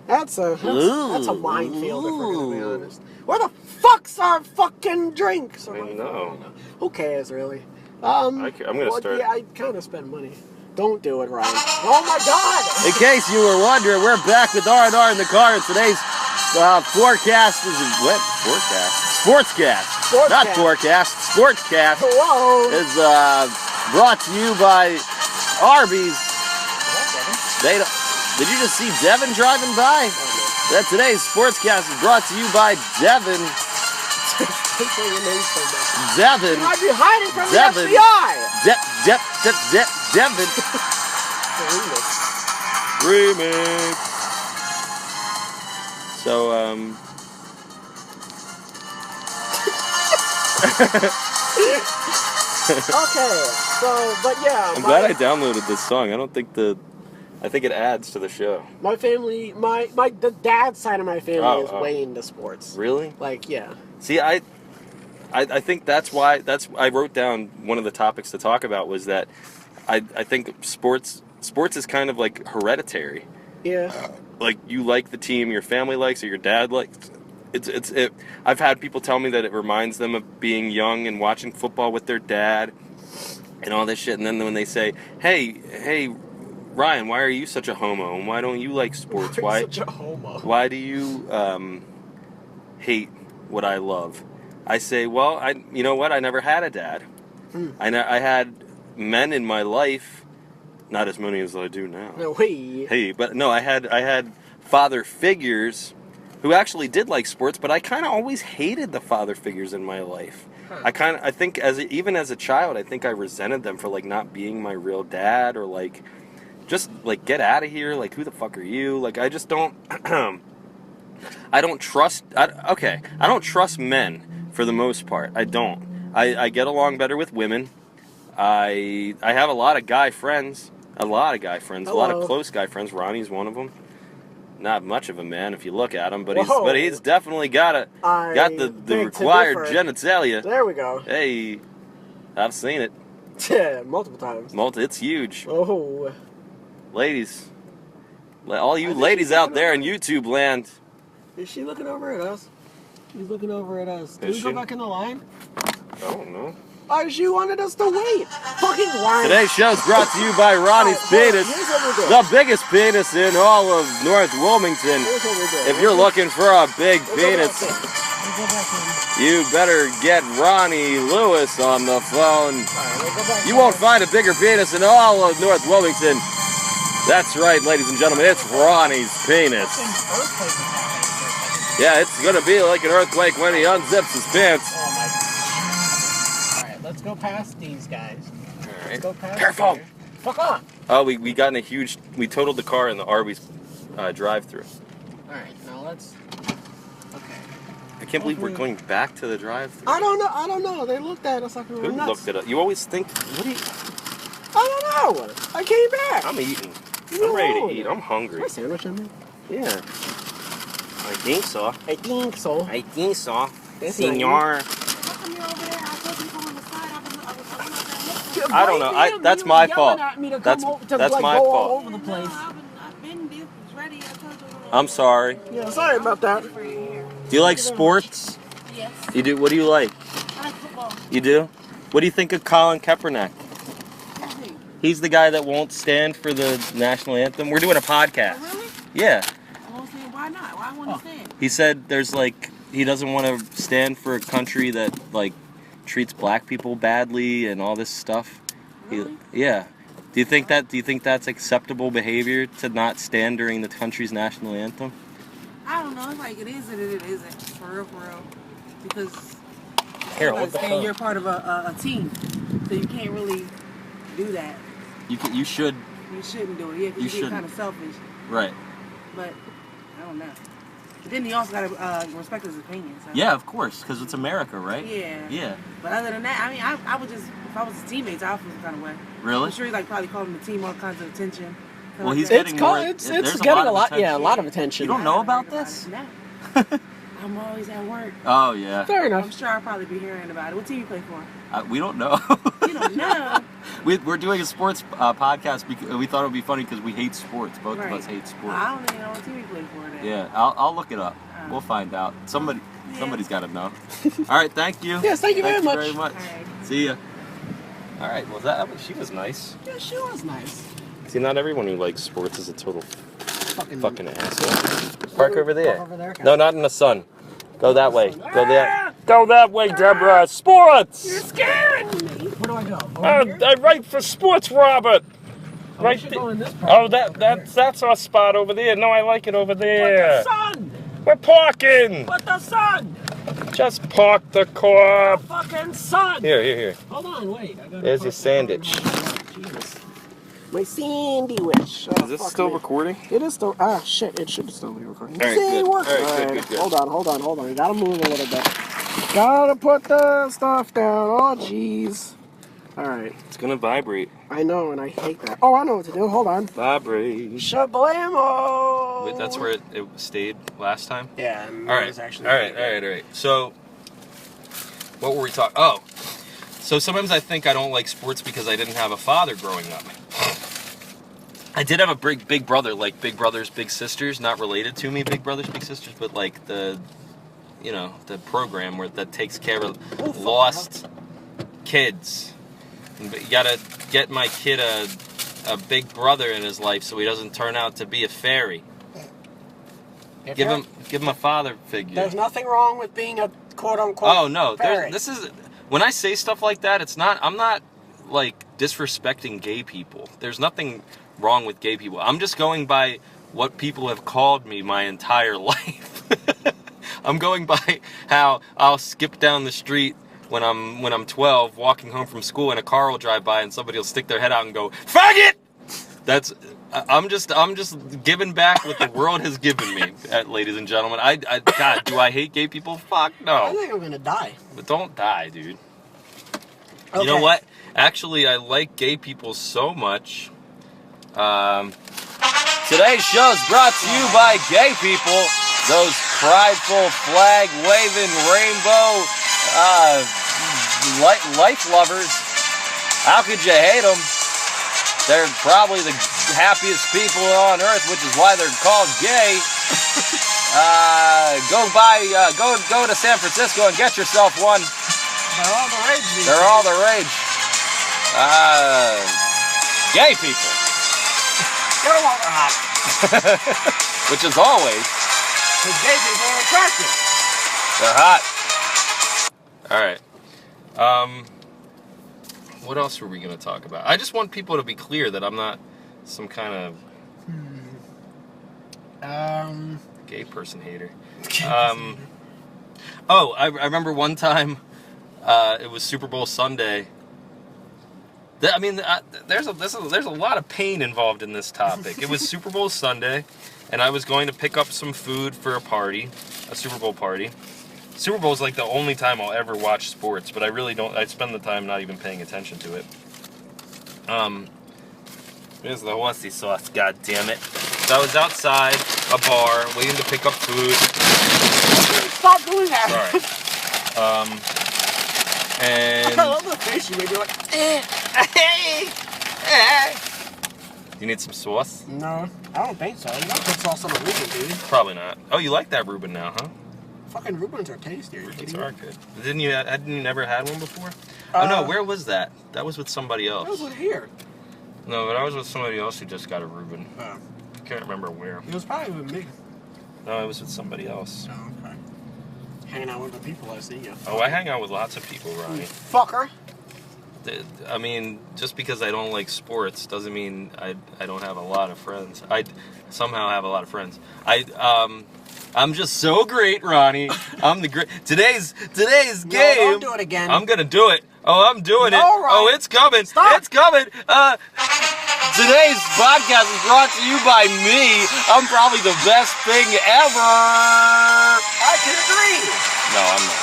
minefield if we're gonna be honest. Where the fuck's our fucking drinks? I know. Who cares, really? I'm gonna start. Yeah, I kind of spend money. Don't do it, Ryan. Oh my God! In case you were wondering, we're back with R&R in the car. And today's forecast is what? Forecast? Sportscast. Not forecast. Sportscast. Whoa! Is brought to you by Arby's. Did you just see Devin driving by? That today's Sportscast is brought to you by Devin. Devin. You might be hiding from Devin. the FBI. Devin. Remix. So, Okay, so, but yeah. I'm glad I downloaded this song. I think it adds to the show. My family, the dad side of my family is way into sports. Really? Like, yeah. See, I think that's why I wrote down one of the topics to talk about was that I think sports is kind of like hereditary. Yeah. Like you like the team your family likes or your dad likes. I've had people tell me that it reminds them of being young and watching football with their dad and all this shit. And then when they say, "Hey, Ryan, why are you such a homo? And why don't you like sports? Why such a homo? Why do you hate what I love?" I say, well, you know what? I never had a dad. I had men in my life, not as many as I do now. No way. Hey, but no, I had father figures who actually did like sports, but I kind of always hated the father figures in my life. I think even as a child, I think I resented them for like not being my real dad or like just like get out of here. Like who the fuck are you? Like I just don't. I don't trust. I don't trust men for the most part. I don't. I get along better with women. I have a lot of guy friends. A lot of close guy friends. Ronnie's one of them. Not much of a man if you look at him, but he's definitely got the required genitalia. There we go. Hey, I've seen it. Yeah, multiple times. It's huge. Oh. Ladies. All you ladies out there in YouTube land. Is she looking over at us? She's looking over at us. Can Is we go she? back in the line? I don't know. Oh, she wanted us to wait. Fucking line. Today's show is brought to you by Ronnie's Penis, Here's what we're doing. the biggest penis in all of North Wilmington. Here's what we're doing. If you're looking for a big penis, We'll go back in. you better get Ronnie Lewis on the phone. We'll go back You in. won't find a bigger penis in all of North Wilmington. That's right, ladies and gentlemen, it's Ronnie's penis. Yeah, it's gonna be like an earthquake when he unzips his pants. Oh my God. Alright, let's go past these guys. Let's go past Careful! here. Fuck off! Oh, we got in we totaled the car in the Arby's drive-through. Alright, now let's... Okay. I can't believe we're going back to the drive-through. I don't know. They looked at us like we were Who nuts. looked it up? You always think, what do you... I don't know. I came back. I'm eating. You I'm ready to know. eat. I'm hungry. My sandwich in there? Yeah. I think so. I think so. I think so. That's Senor. How come you're over there? I told you to go on the side. I was I don't know. That's my fault. That's my go fault. all over the place. I've been ready. I told you. I'm sorry. Yeah, sorry about that. Do you like sports? Yes. You do. What do you like? I like football. You do? What do you think of Colin Kaepernick? Who's he? He's the guy that won't stand for the national anthem. We're doing a podcast. Oh, really? Yeah. I won't stand. Why not? Why won't he stand? He said there's like he doesn't want to stand for a country that like treats black people badly and all this stuff. Really? Yeah. Do you think that's acceptable behavior to not stand during the country's national anthem? I don't know. It's like it is and it isn't. For real. Because Here, you what the understand hell? you're part of a team, so you can't really do that. You should. You shouldn't do it. Yeah, because You you're shouldn't. kind of selfish. Right. But I don't know. But then you also gotta respect his opinion. So. Yeah, of course, because it's America, right? Yeah. Yeah. But other than that, I mean, I would just, if I was his teammates, I would feel some kind of way. Really? I'm sure he's like probably calling the team all kinds of attention. Well, he's Like getting It's more. called, it's there's getting a lot, of attention. a lot of attention. You don't know about this? No. I'm always at work. Oh yeah. Fair I'm enough. sure I'll probably be hearing about it. What team you play for? We don't know. You don't know. We're doing a sports podcast because we thought it would be funny because we hate sports. Both of Right. us hate sports. I don't even know what team you play for then. Yeah, I'll look it up. Oh. We'll find out. Somebody's got to know. All right, thank you. Yes, thank you very much. Very much. All right. See ya. All right. Well, she was nice. Yeah, she was nice. See, not everyone who likes sports is a total Fucking asshole. Park over there. Park over there. No, not in the sun. Go that way. Go that. Go that way, Deborah. Sports. You're scaring me. Where do I go? Over here? I write for sports, Robert. Oh, we should go in this part. Oh, that's our spot over there. No, I like it over there. Sun! We're parking. What the sun? Just park the car. Fucking sun! Here. Hold on, wait. I gotta There's your sandwich. Jesus. My sandwich. Oh, Is this fuck still me. recording? It is still. Ah, shit. It should still be recording. All right, See, good. it works. All right, good. Hold on. You gotta move a little bit. Gotta put the stuff down. Oh, jeez. All right. It's gonna vibrate. I know, and I hate that. Oh, I know what to do. Hold on. Vibrate. Shablamo! Wait, that's where it stayed last time? Yeah, and All it right. was actually All right. So, what were we talking? Oh, so sometimes I think I don't like sports because I didn't have a father growing up. I did have a big brother, like big brothers, big sisters, not related to me, big brothers, big sisters, but like the program that takes care of lost kids. You gotta get my kid a big brother in his life so he doesn't turn out to be a fairy. Give him a father figure. There's nothing wrong with being a quote-unquote Oh no, fairy. this is when I say stuff like that, I'm not like disrespecting gay people. There's nothing wrong with gay people. I'm just going by what people have called me my entire life. I'm going by how I'll skip down the street when I'm 12, walking home from school, and a car will drive by and somebody will stick their head out and go, "Faggot!" I'm just giving back what the world has given me, ladies and gentlemen. God, do I hate gay people? Fuck no. I think I'm gonna die. But don't die, dude. Okay. You know what? Actually, I like gay people so much. Today's show is brought to you by gay people. Those prideful, flag-waving, rainbow, life lovers. How could you hate them? They're probably the happiest people on earth, which is why they're called gay. Go to San Francisco and get yourself one. They're all the rage. They're all the rage. Gay people. Get them all hot. Which is always. Because gay people are attractive. They're hot. Alright. What else were we going to talk about? I just want people to be clear that I'm not some kind of gay person hater. I remember one time it was Super Bowl Sunday. There's a lot of pain involved in this topic. It was Super Bowl Sunday, and I was going to pick up some food for a Super Bowl party. Super Bowl is like the only time I'll ever watch sports, but I really don't. I spend the time not even paying attention to it. Here's the horsey sauce, god damn it. So I was outside a bar waiting to pick up food. Stop doing that. Sorry. And I love the face you made. You're like, you need some sauce? No, I don't think so. You don't put sauce on a Reuben, dude. Probably not. Oh, you like that Reuben now, huh? Fucking Reubens are tasty. Reubens are good. Hadn't you never had one before? Oh no, where was that? That was with somebody else. That was here. No, but I was with somebody else who just got a Reuben. Oh. I can't remember where. It was probably with me. No, it was with somebody else. Oh, okay. Hanging out with the people I see you. Oh, I hang out with lots of people, Ronnie. Fucker. I mean, just because I don't like sports doesn't mean I don't have a lot of friends. I somehow have a lot of friends. I'm just so great, Ronnie. I'm the great. Today's game. No, don't do it again. I'm gonna do it. Oh, I'm doing it. All right. Oh, it's coming. Stop. It's coming. Today's podcast is brought to you by me. I'm probably the best thing ever. I can agree. No, I'm not.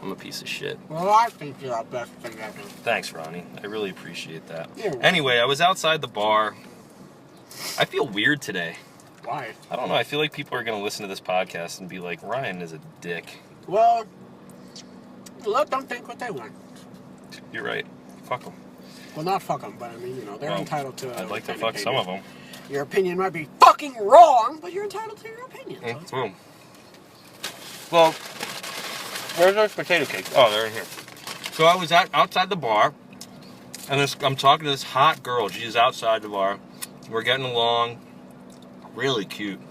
I'm a piece of shit. Well, I think you're the best thing ever. Thanks, Ronnie. I really appreciate that. You're welcome. Anyway, I was outside the bar. I feel weird today. Why? I don't know. I feel like people are going to listen to this podcast and be like, Ryan is a dick. Well, let them think what they want. You're right. Fuck them. Well, not fuck them, but I mean, they're entitled to. I'd like to fuck some of them. Your opinion might be fucking wrong, but you're entitled to your opinion. So it's Boom. Well, where's those potato cakes? Oh, they're in here. So I was outside the bar, and I'm talking to this hot girl. She's outside the bar. We're getting along. Really cute.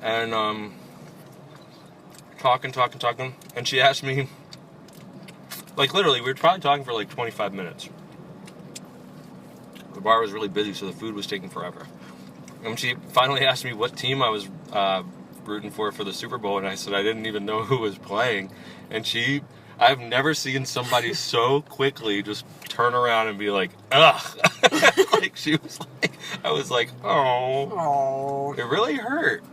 And, talking. And she asked me, like, literally, we were probably talking for like 25 minutes. The bar was really busy, so the food was taking forever. And she finally asked me what team I was rooting for the Super Bowl, and I said I didn't even know who was playing. And I've never seen somebody so quickly just turn around and be like, ugh. Like, she was like, I was like, oh. Oh. It really hurt.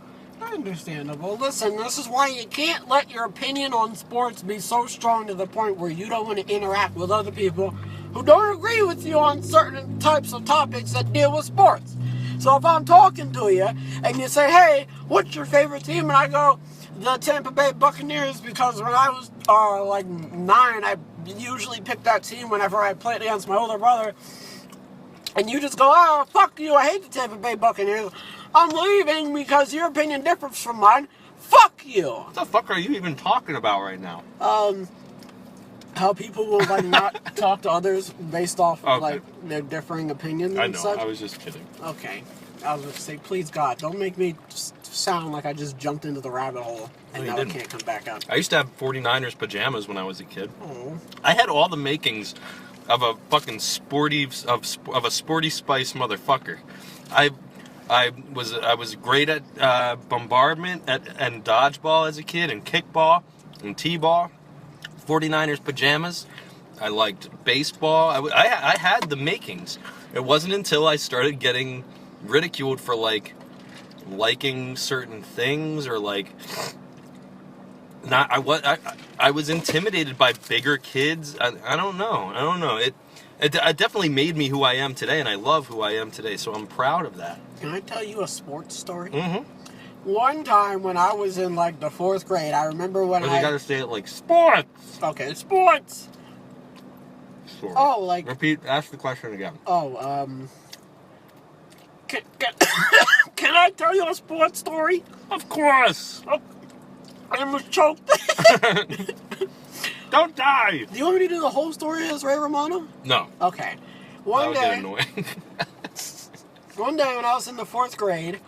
Understandable. Listen, this is why you can't let your opinion on sports be so strong to the point where you don't want to interact with other people who don't agree with you on certain types of topics that deal with sports. So if I'm talking to you and you say, hey, what's your favorite team? And I go, the Tampa Bay Buccaneers, because when I was like 9, I usually picked that team whenever I played against my older brother. And you just go, oh, fuck you, I hate the Tampa Bay Buccaneers. I'm leaving because your opinion differs from mine. Fuck you. What the fuck are you even talking about right now? How people will like not talk to others based off of like their differing opinions I and know, such. I was just kidding. Okay. I was going to say, please God, don't make me sound like I just jumped into the rabbit hole and now I can't come back out. I used to have 49ers pajamas when I was a kid. Oh. I had all the makings of a fucking sporty spice motherfucker. I was great at bombardment and dodgeball as a kid, and kickball and t-ball. 49ers pajamas. I liked baseball. I had the makings. It wasn't until I started getting ridiculed for like liking certain things or like not. I was intimidated by bigger kids. I don't know. It definitely made me who I am today, and I love who I am today. So I'm proud of that. Can I tell you a sports story? Mm-hmm. One time when I was in like the 4th grade, I remember when You gotta say it like sports. Okay, sports. Sorry. Oh, like Repeat. Ask the question again. Oh, can I tell you a sports story? Of course. Oh, I almost choked. Don't die. Do you want me to do the whole story as Ray Romano? No. Okay. That would get Day, annoying. one day when I was in the 4th grade,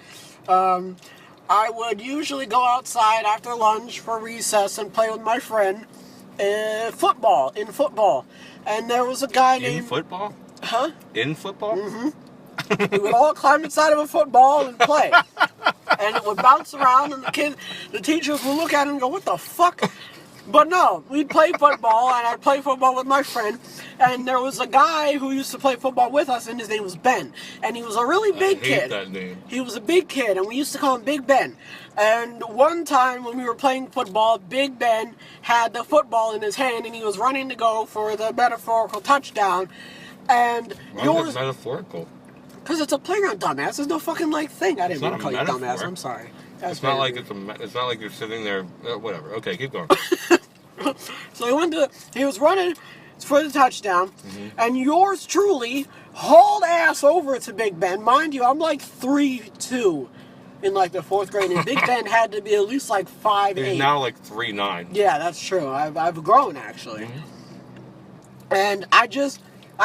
I would usually go outside after lunch for recess and play with my friend in football. And there was a guy named... In football? Huh? In football? Mm-hmm. We would all climb inside of a football and play. And it would bounce around, and the teachers would look at it and go, what the fuck? But no, we'd play football, and I'd play football with my friend. And there was a guy who used to play football with us, and his name was Ben. And he was a really big kid. I hate that name. He was a big kid, and we used to call him Big Ben. And one time when we were playing football, Big Ben had the football in his hand, and he was running to go for the metaphorical touchdown. And Why is it metaphorical? Because it's a playground, dumbass. There's no fucking like thing. I didn't mean to call you metaphor. dumbass. I'm sorry. It's not like you're sitting there. Whatever. Okay, keep going. So he was running for the touchdown, and yours truly hauled ass over to Big Ben. Mind you, I'm like 3'2" in like the 4th grade, and Big Ben had to be at least like 5'8". He's now like 3'9". Yeah, that's true. I've grown actually, and I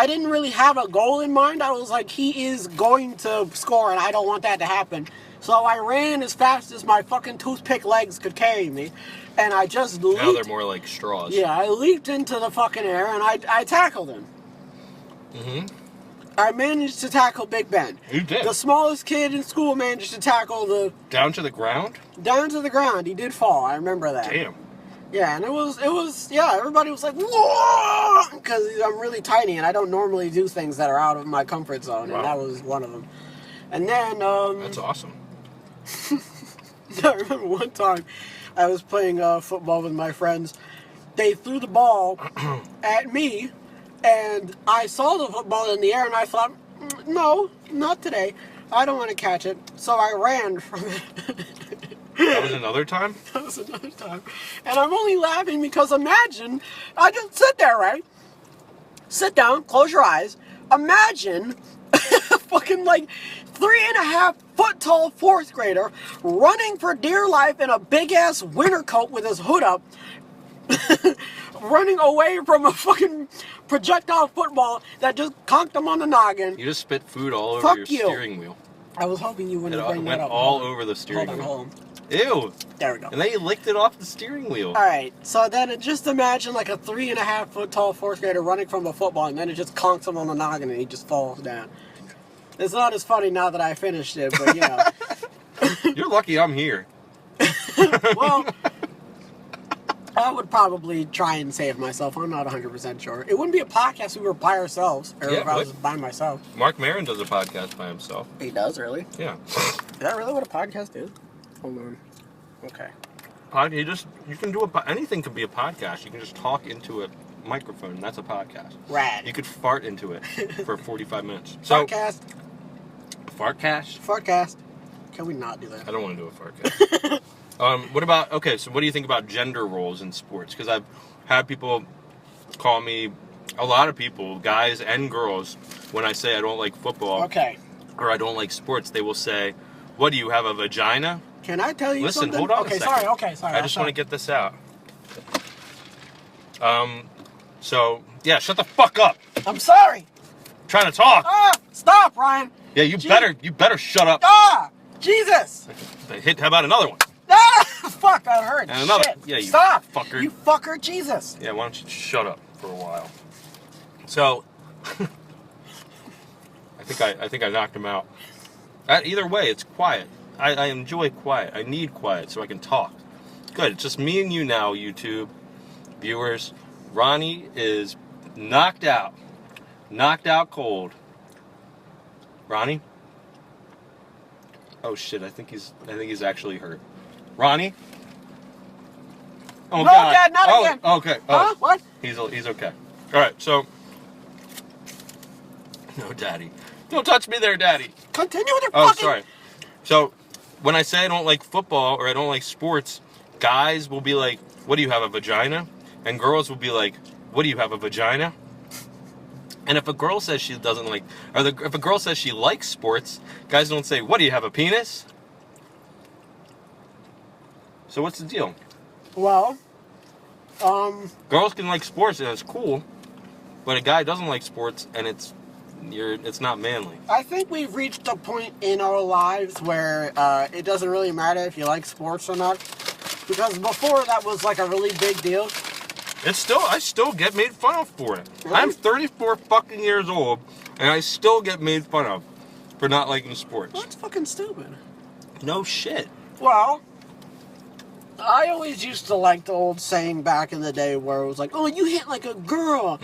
didn't really have a goal in mind. I was like, he is going to score, and I don't want that to happen. So I ran as fast as my fucking toothpick legs could carry me, and I just leaped. Now they're more like straws. Yeah, I leaped into the fucking air, and I tackled him. I managed to tackle Big Ben. You did? The smallest kid in school managed to tackle Down to the ground? Down to the ground. He did fall. I remember that. Damn. Yeah, and it was, yeah, everybody was like, whoa! Because I'm really tiny, and I don't normally do things that are out of my comfort zone, and that was one of them. And then, That's awesome. I remember one time I was playing football with my friends. They threw the ball at me, and I saw the football in the air, and I thought, no, not today. I don't want to catch it. So I ran from it. That was another time? That was another time. And I'm only laughing because imagine, I just sit there, right? Sit down, close your eyes. Imagine fucking like 3.5 foot tall 4th grader running for dear life in a big ass winter coat with his hood up, running away from a fucking projectile football that just conked him on the noggin. You just spit food all over your steering wheel. I was hoping you wouldn't bring that up. It went all over the steering wheel. Hold on. Ew. There we go. And then you licked it off the steering wheel. Alright, so then just imagine like a 3.5 foot tall 4th grader running from a football, and then it just conks him on the noggin and he just falls down. It's not as funny now that I finished it, but yeah. You're lucky I'm here. Well, I would probably try and save myself. I'm not 100% sure. It wouldn't be a podcast if we were by ourselves, or if I was by myself. Mark Maron does a podcast by himself. He does, really? Yeah. Is that really what a podcast is? Hold on. Okay. You can do anything could be a podcast. You can just talk into a microphone. That's a podcast. Rad. You could fart into it for 45 minutes. So Fartcast. Fartcast? Fartcast. Can we not do that? I don't want to do a fartcast. What do you think about gender roles in sports? Because I've had people call me, a lot of people, guys and girls, when I say I don't like football Okay. or I don't like sports, they will say, what, do you have a vagina? Can I tell you Listen, something? hold on okay, a second. sorry. I just want to get this out. So, yeah, shut the fuck up. I'm sorry. I'm trying to talk. Ah! Stop, Ryan. Yeah, you better shut up. Ah! Jesus! How about another one? Ah! Fuck, that hurt. And another. Shit. Yeah, you Stop. fucker. You fucker, Jesus. Yeah, why don't you shut up for a while? So, I think I knocked him out. Either way, it's quiet. I enjoy quiet. I need quiet so I can talk. Good. It's just me and you now, YouTube viewers. Ronnie is knocked out. Knocked out cold. Ronnie? Oh shit, I think he's actually hurt. Ronnie? Oh No, God. Dad, not again. Okay. Huh? What? He's okay. All right, so no, Daddy. Don't touch me there, Daddy. Continue with your Oh, fucking... sorry. So, when I say I don't like football or I don't like sports, guys will be like, what do you have, a vagina? And girls will be like, what do you have, a vagina? And if a girl says she doesn't like, if a girl says she likes sports, guys don't say, what do you have, a penis? So what's the deal? Well, Girls can like sports and it's cool, but a guy doesn't like sports and it's not manly. I think we've reached a point in our lives where it doesn't really matter if you like sports or not. Because before that was like a really big deal. I still get made fun of for it. Really? I'm 34 fucking years old, and I still get made fun of for not liking sports. That's fucking stupid. No shit. Well, I always used to like the old saying back in the day where it was like, oh, you hit like a girl.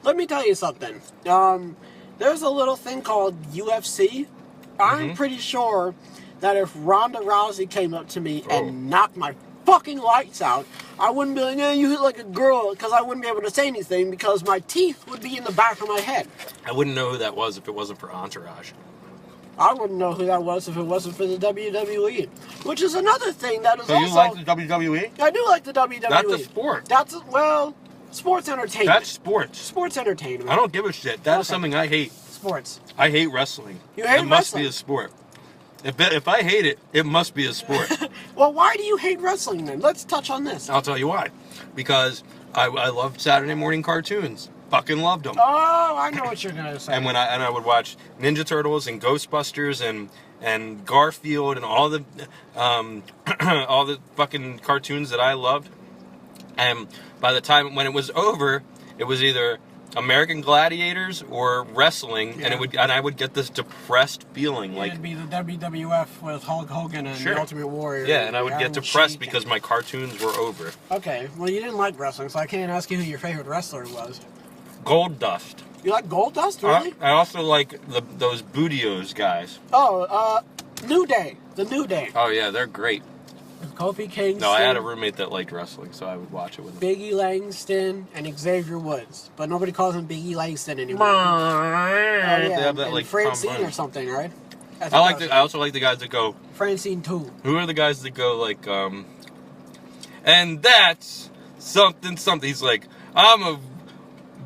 Let me tell you something. There's a little thing called UFC. I'm pretty sure that if Ronda Rousey came up to me and knocked my fucking lights out, I wouldn't be like, yeah, you hit like a girl, because I wouldn't be able to say anything because my teeth would be in the back of my head. I wouldn't know who that was if it wasn't for Entourage. I wouldn't know who that was if it wasn't for the WWE, which is another thing that is So also... you like the WWE? I do like the WWE. That's a sport. Sports entertainment. That's sports. Sports entertainment. I don't give a shit. That is something I hate. Sports. I hate wrestling. You hate It must wrestling? be a sport. If I hate it, it must be a sport. Well, why do you hate wrestling then? Let's touch on this. I'll tell you why. Because I loved Saturday morning cartoons. Fucking loved them. Oh, I know what you're gonna say. And I would watch Ninja Turtles and Ghostbusters and Garfield and all the all the fucking cartoons that I loved. And by the time when it was over, it was either American Gladiators or wrestling, Yeah. and I would get this depressed feeling like, It'd be the WWF with Hulk Hogan and Sure. the Ultimate Warrior. yeah, and I would get Iron depressed Sheik because my cartoons were over. Okay, well, you didn't like wrestling, so I can't ask you who your favorite wrestler was. Gold Dust. You like Goldust, really? I also like those Bootios guys. New Day. The New Day. Oh yeah, they're great. Kofi Kingston. No, I had a roommate that liked wrestling, so I would watch it with him. Biggie Langston and Xavier Woods, but nobody calls him Biggie Langston anymore. They have that and like Francine trombone. or something, right? think I also like the guys that go. Francine too. Who are the guys that go like and that's something. He's like, I'm a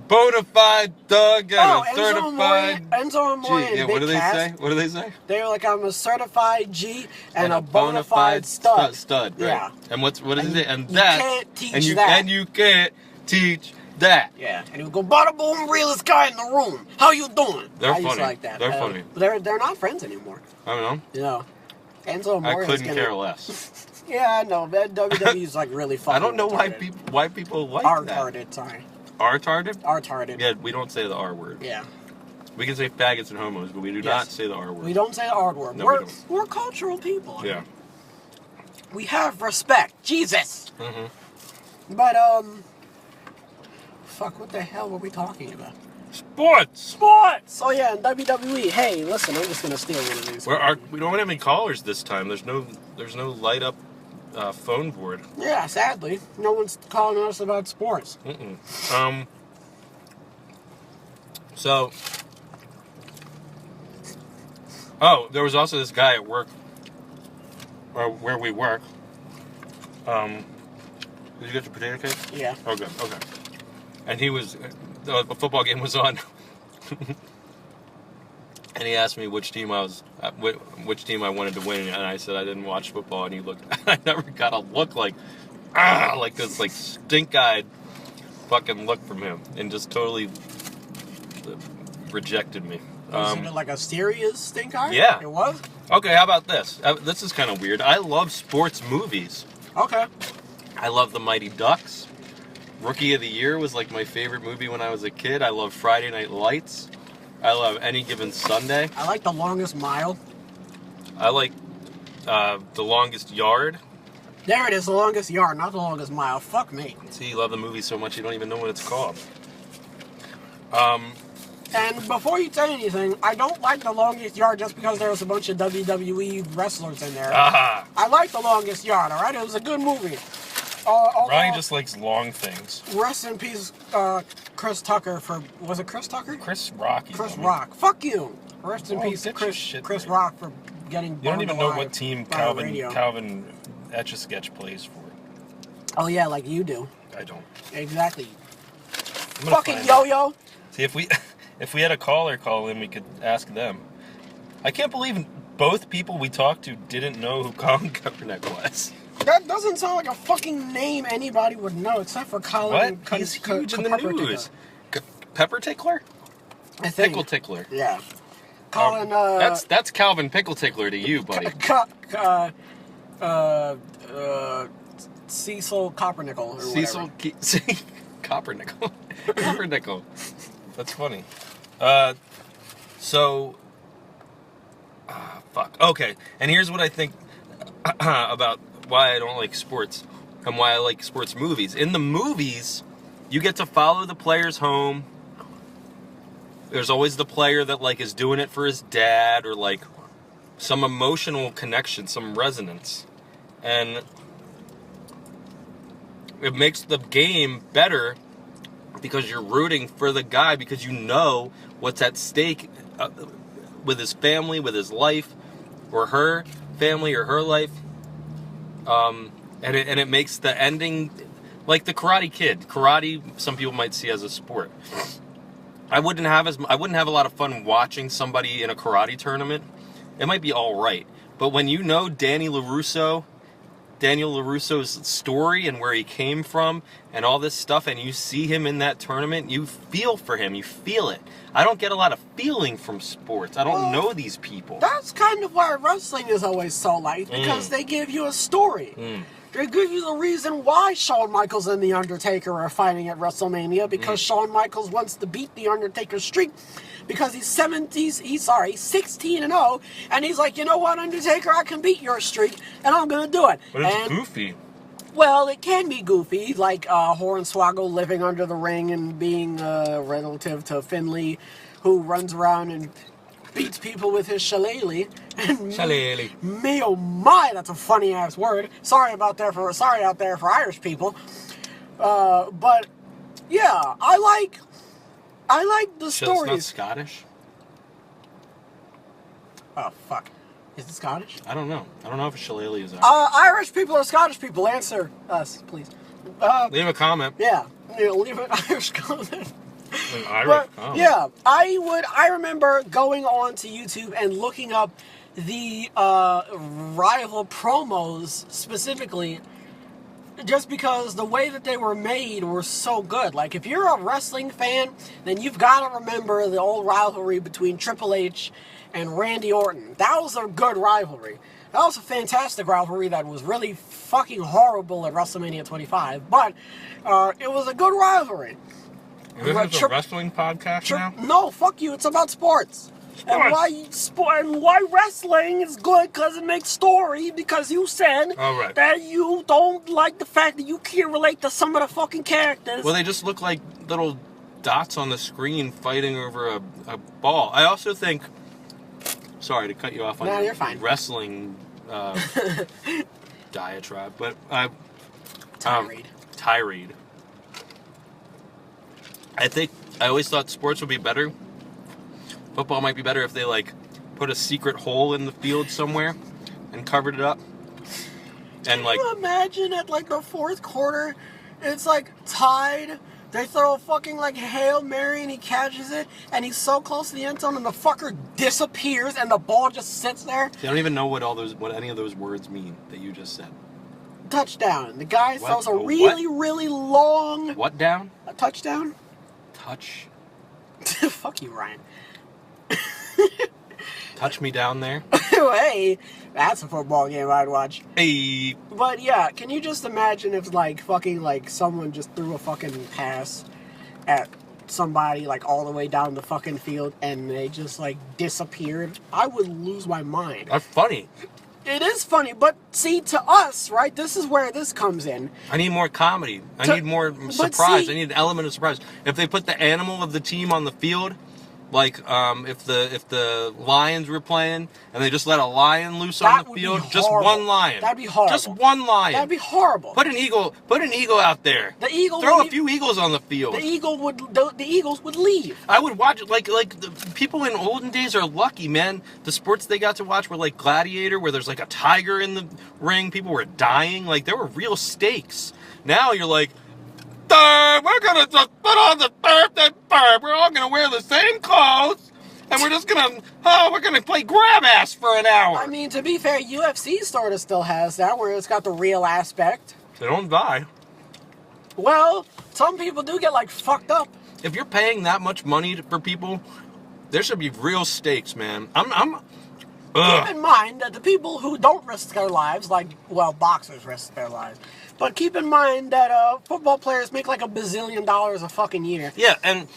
bona fide thug and a certified Enzo and G. Moy and Yeah, Big what do they Cass, say? What do they say? They were like, I'm a certified G and a bona fide stud. Stud, right? Yeah. And what is it? And you that can't teach and you that. and you can't teach that. Yeah, and he would go, bada boom, realest guy in the room. How you doing? They're I used to funny. like that. They're funny. They're not friends anymore. I don't know. You know, Enzo and I Moy couldn't care less. Yeah, I know. That WWE's like really fucking I don't know why retarded. people like that. R-tarded, sorry. R-tarded? R-tarded. Yeah, we don't say the R word. Yeah. We can say faggots and homos, but we do not say the R word. We don't say the R word. No, we don't. We're cultural people. Yeah. We have respect. Jesus. Mm-hmm. But, fuck, what the hell were we talking about? Sports. Oh yeah, and WWE. Hey, listen, I'm just gonna steal one of these. We don't have any callers this time. There's no light up phone board. Yeah, sadly, no one's calling us about sports. So, oh, there was also this guy at work, or where we work. Did you get the potato cake? Yeah. Oh, good. Okay. And he was, the football game was on, and he asked me which team I wanted to win, and I said I didn't watch football, and he looked, I never got a look like this, like, stink-eyed fucking look from him, and just totally rejected me. Was it like a serious stink eye? Yeah. It was? Okay, how about this? This is kind of weird. I love sports movies. Okay. I love The Mighty Ducks. Rookie of the Year was like my favorite movie when I was a kid. I love Friday Night Lights. I love Any Given Sunday. I like The Longest Mile. I like The Longest Yard. There it is, The Longest Yard, not The Longest Mile. Fuck me. See, you love the movie so much you don't even know what it's called. And before you say anything, I don't like The Longest Yard just because there was a bunch of WWE wrestlers in there. Ah. I like The Longest Yard, alright? It was a good movie. Ryan just likes long things. Rest in peace, Chris Tucker for... Was it Chris Tucker? Chris Rock. Chris Rock. Fuck you! Rest in peace, get your shit, Chris man. Rock for getting You don't burned even know alive what team by the radio. Calvin Etch-a-Sketch plays for. Oh yeah, like you do. I don't. Exactly. I'm gonna Fucking find yo-yo! out. See, if we had a caller call in, we could ask them. I can't believe both people we talked to didn't know who Colin Kaepernick was. That doesn't sound like a fucking name anybody would know, except for Colin. What? He's huge in the news. Pepper Tickler? I think. Pickle Tickler. Yeah. Colin, That's Calvin Pickle Tickler to you, buddy. Cecil Coppernickel or Cecil Coppernickel. Coppernickel. That's funny. Fuck. Okay, and here's what I think about why I don't like sports and why I like sports movies. In the movies, you get to follow the players home. There's always the player that like is doing it for his dad or like some emotional connection, some resonance. And it makes the game better because you're rooting for the guy because you know what's at stake with his family, with his life, or her family or her life. And it makes the ending like the Karate Kid. Karate, some people might see as a sport. I wouldn't have a lot of fun watching somebody in a karate tournament. It might be all right, but when you know Daniel LaRusso's story and where he came from and all this stuff, and you see him in that tournament, you feel for him. You feel it. I don't get a lot of feeling from sports. I don't know these people. That's kind of why wrestling is always so light, because they give you a story. They give you the reason why Shawn Michaels and The Undertaker are fighting at WrestleMania, because Shawn Michaels wants to beat The Undertaker's streak, because he's 16-0, and he's like, you know what, Undertaker, I can beat your streak, and I'm gonna do it. But it's goofy. Well, it can be goofy, like Hornswoggle living under the ring and being relative to Finley, who runs around and beats people with his shillelagh. And Shillelagh. Me, oh my, that's a funny ass word. Sorry out there for Irish people. But yeah, I like the stories. It's not Scottish? Oh fuck. Is it Scottish? I don't know. I don't know if shillelagh is Irish. Irish people or Scottish people, answer us, please. Leave a comment. Yeah, leave an Irish comment. An Irish comment. Yeah, I remember going on to YouTube and looking up the rival promos specifically, just because the way that they were made were so good. Like, if you're a wrestling fan, then you've got to remember the old rivalry between Triple H and Randy Orton. That was a good rivalry. That was a fantastic rivalry that was really fucking horrible at WrestleMania 25, but it was a good rivalry. This is a wrestling podcast now? No, fuck you. It's about sports. And why wrestling is good, because it makes story, because you said that you don't like the fact that you can't relate to some of the fucking characters. Well, they just look like little dots on the screen fighting over a ball. I also think. Sorry to cut you off on No, your you're fine. wrestling diatribe, but tirade. I always thought sports would be better. Football might be better if they like put a secret hole in the field somewhere and covered it up. And Can you imagine at like the fourth quarter, it's like tied. They throw a fucking like Hail Mary and he catches it and he's so close to the end zone and the fucker disappears and the ball just sits there. I don't even know what any of those words mean that you just said. Touchdown. The guy What? throws a A really, really long What down? a touchdown. Touch. Fuck you, Ryan. Touch me down there. Hey, that's a football game I'd watch. Hey. But yeah, can you just imagine if like fucking like someone just threw a fucking pass at somebody like all the way down the fucking field and they just like disappeared? I would lose my mind. That's funny. It is funny, but see, to us, right, this is where this comes in. I need more comedy. I need more surprise. I need an element of surprise. If they put the animal of the team on the field, like if the Lions were playing and they just let a lion loose on the field, just one lion. That'd be horrible. Just one lion. That'd be horrible. Put an eagle out there. The eagle. Throw a few eagles on the field. The Eagles would leave. I would watch it like the people in olden days are lucky, man. The sports they got to watch were like Gladiator, where there's like a tiger in the ring. People were dying. Like there were real stakes. Now you're like, we're gonna just put on the birthday bird. We're all gonna wear the same clothes, and we're just gonna play grab ass for an hour. I mean, to be fair, UFC sort of still has that, where it's got the real aspect. They don't die. Well, some people do get like fucked up. If you're paying that much money for people, there should be real stakes, man. Keep in mind that the people who don't risk their lives, like, well, boxers risk their lives, but keep in mind that football players make like $1 bazillion a fucking year. Yeah, and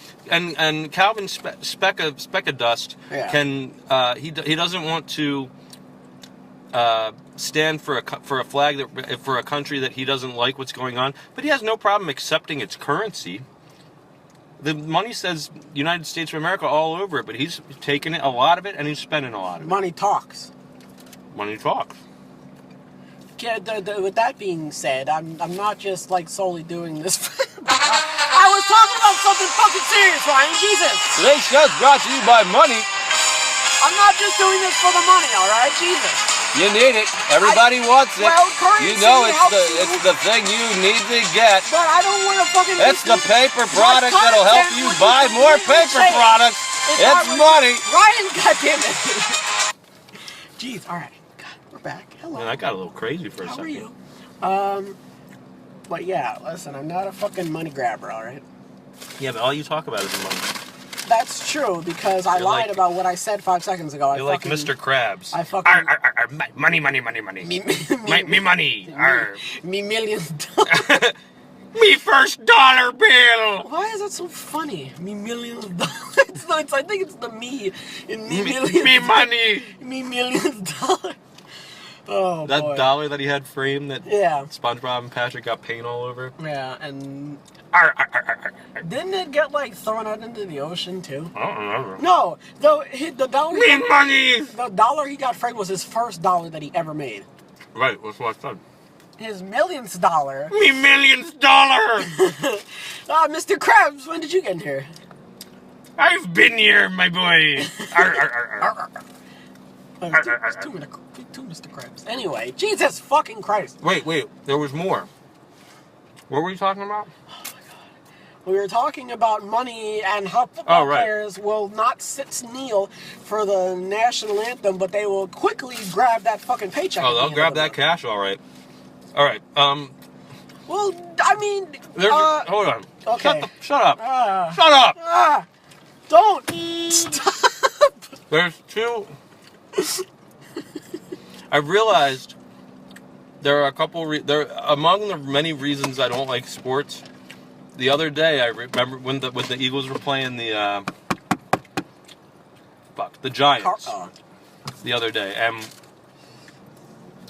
Calvin Speckadust can he doesn't want to stand for a flag for a country that he doesn't like what's going on, but he has no problem accepting its currency. The money says United States of America all over it, but he's taking a lot of it and he's spending a lot of it. Money talks. Money talks. Yeah, with that being said, I'm not just like solely doing this. I was talking about something fucking serious, Ryan. Jesus. Today's show's brought to you by money. I'm not just doing this for the money, all right? Jesus. You need it. Everybody wants it. Well, currency you know helps it's the thing you need to get. But I don't want to fucking. It's the paper product that'll help you buy more paper products. It's money. Ryan, goddammit. Jeez, all right. God, we're back. Hello. Man, I got a little crazy for a How second. are you? But yeah, listen, I'm not a fucking money grabber, all right? Yeah, but all you talk about is money. That's true, because I lied about what I said 5 seconds ago. You're like Mr. Krabs. I fucking... Money. Me money. Me millions. Me first dollar bill. Why is that so funny? Me millions dollars. I think it's the me in me millions. Me money. Me millions dollars. Oh, that boy. dollar that he had framed that Yeah. SpongeBob and Patrick got paint all over. Yeah, and didn't it get like thrown out into the ocean too? I don't remember. No, the dollar. Me money. The dollar he got framed was his first dollar that he ever made. Right, that's what I said. His millionth dollar. Me millions dollar. Mr. Krabs, when did you get in here? I've been here, my boy. Two Mr. Krabs. Anyway, Jesus fucking Christ. Wait, there was more. What were you talking about? We were talking about money and how football right. players will not sit kneel for the national anthem, but they will quickly grab that fucking paycheck. Oh, they'll grab that cash, all right. All right. Well, I mean, hold on. Okay. Shut up. Shut up. Don't stop. There's two. I realized there are a couple. Among the many reasons I don't like sports. The other day, I remember when the Eagles were playing the Giants. The other day, and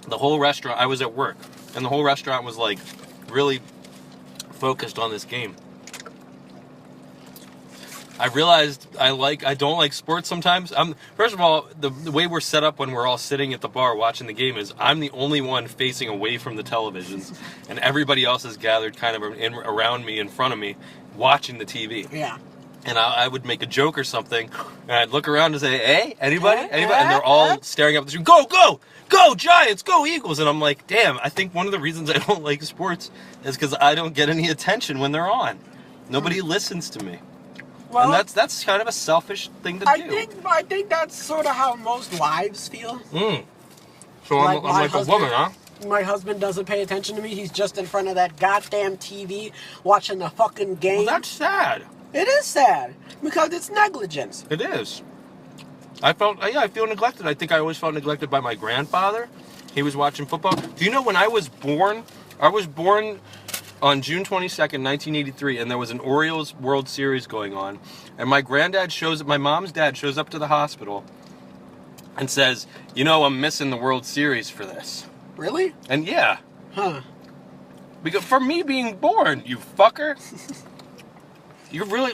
the whole restaurant. I was at work, and the whole restaurant was like really focused on this game. I realized I don't like sports sometimes. First of all, the way we're set up when we're all sitting at the bar watching the game is I'm the only one facing away from the televisions, and everybody else is gathered kind of around me, in front of me, watching the TV. Yeah. And I would make a joke or something, and I'd look around and say, "Hey, anybody? Anybody?" And they're all staring up at the screen. Go, go, go, Giants, go, Eagles! And I'm like, damn. I think one of the reasons I don't like sports is because I don't get any attention when they're on. Nobody listens to me. Well, And that's kind of a selfish thing to do. I think that's sort of how most wives feel. So I'm like a woman, huh? My husband doesn't pay attention to me. He's just in front of that goddamn TV watching the fucking game. Well, that's sad. It is sad because it's negligence. It is. I feel neglected. I think I always felt neglected by my grandfather. He was watching football. Do you know when I was born on June 22nd, 1983, and there was an Orioles World Series going on, and my mom's dad shows up to the hospital and says, I'm missing the World Series for this. Really? And yeah. Huh. Because for me being born, you fucker.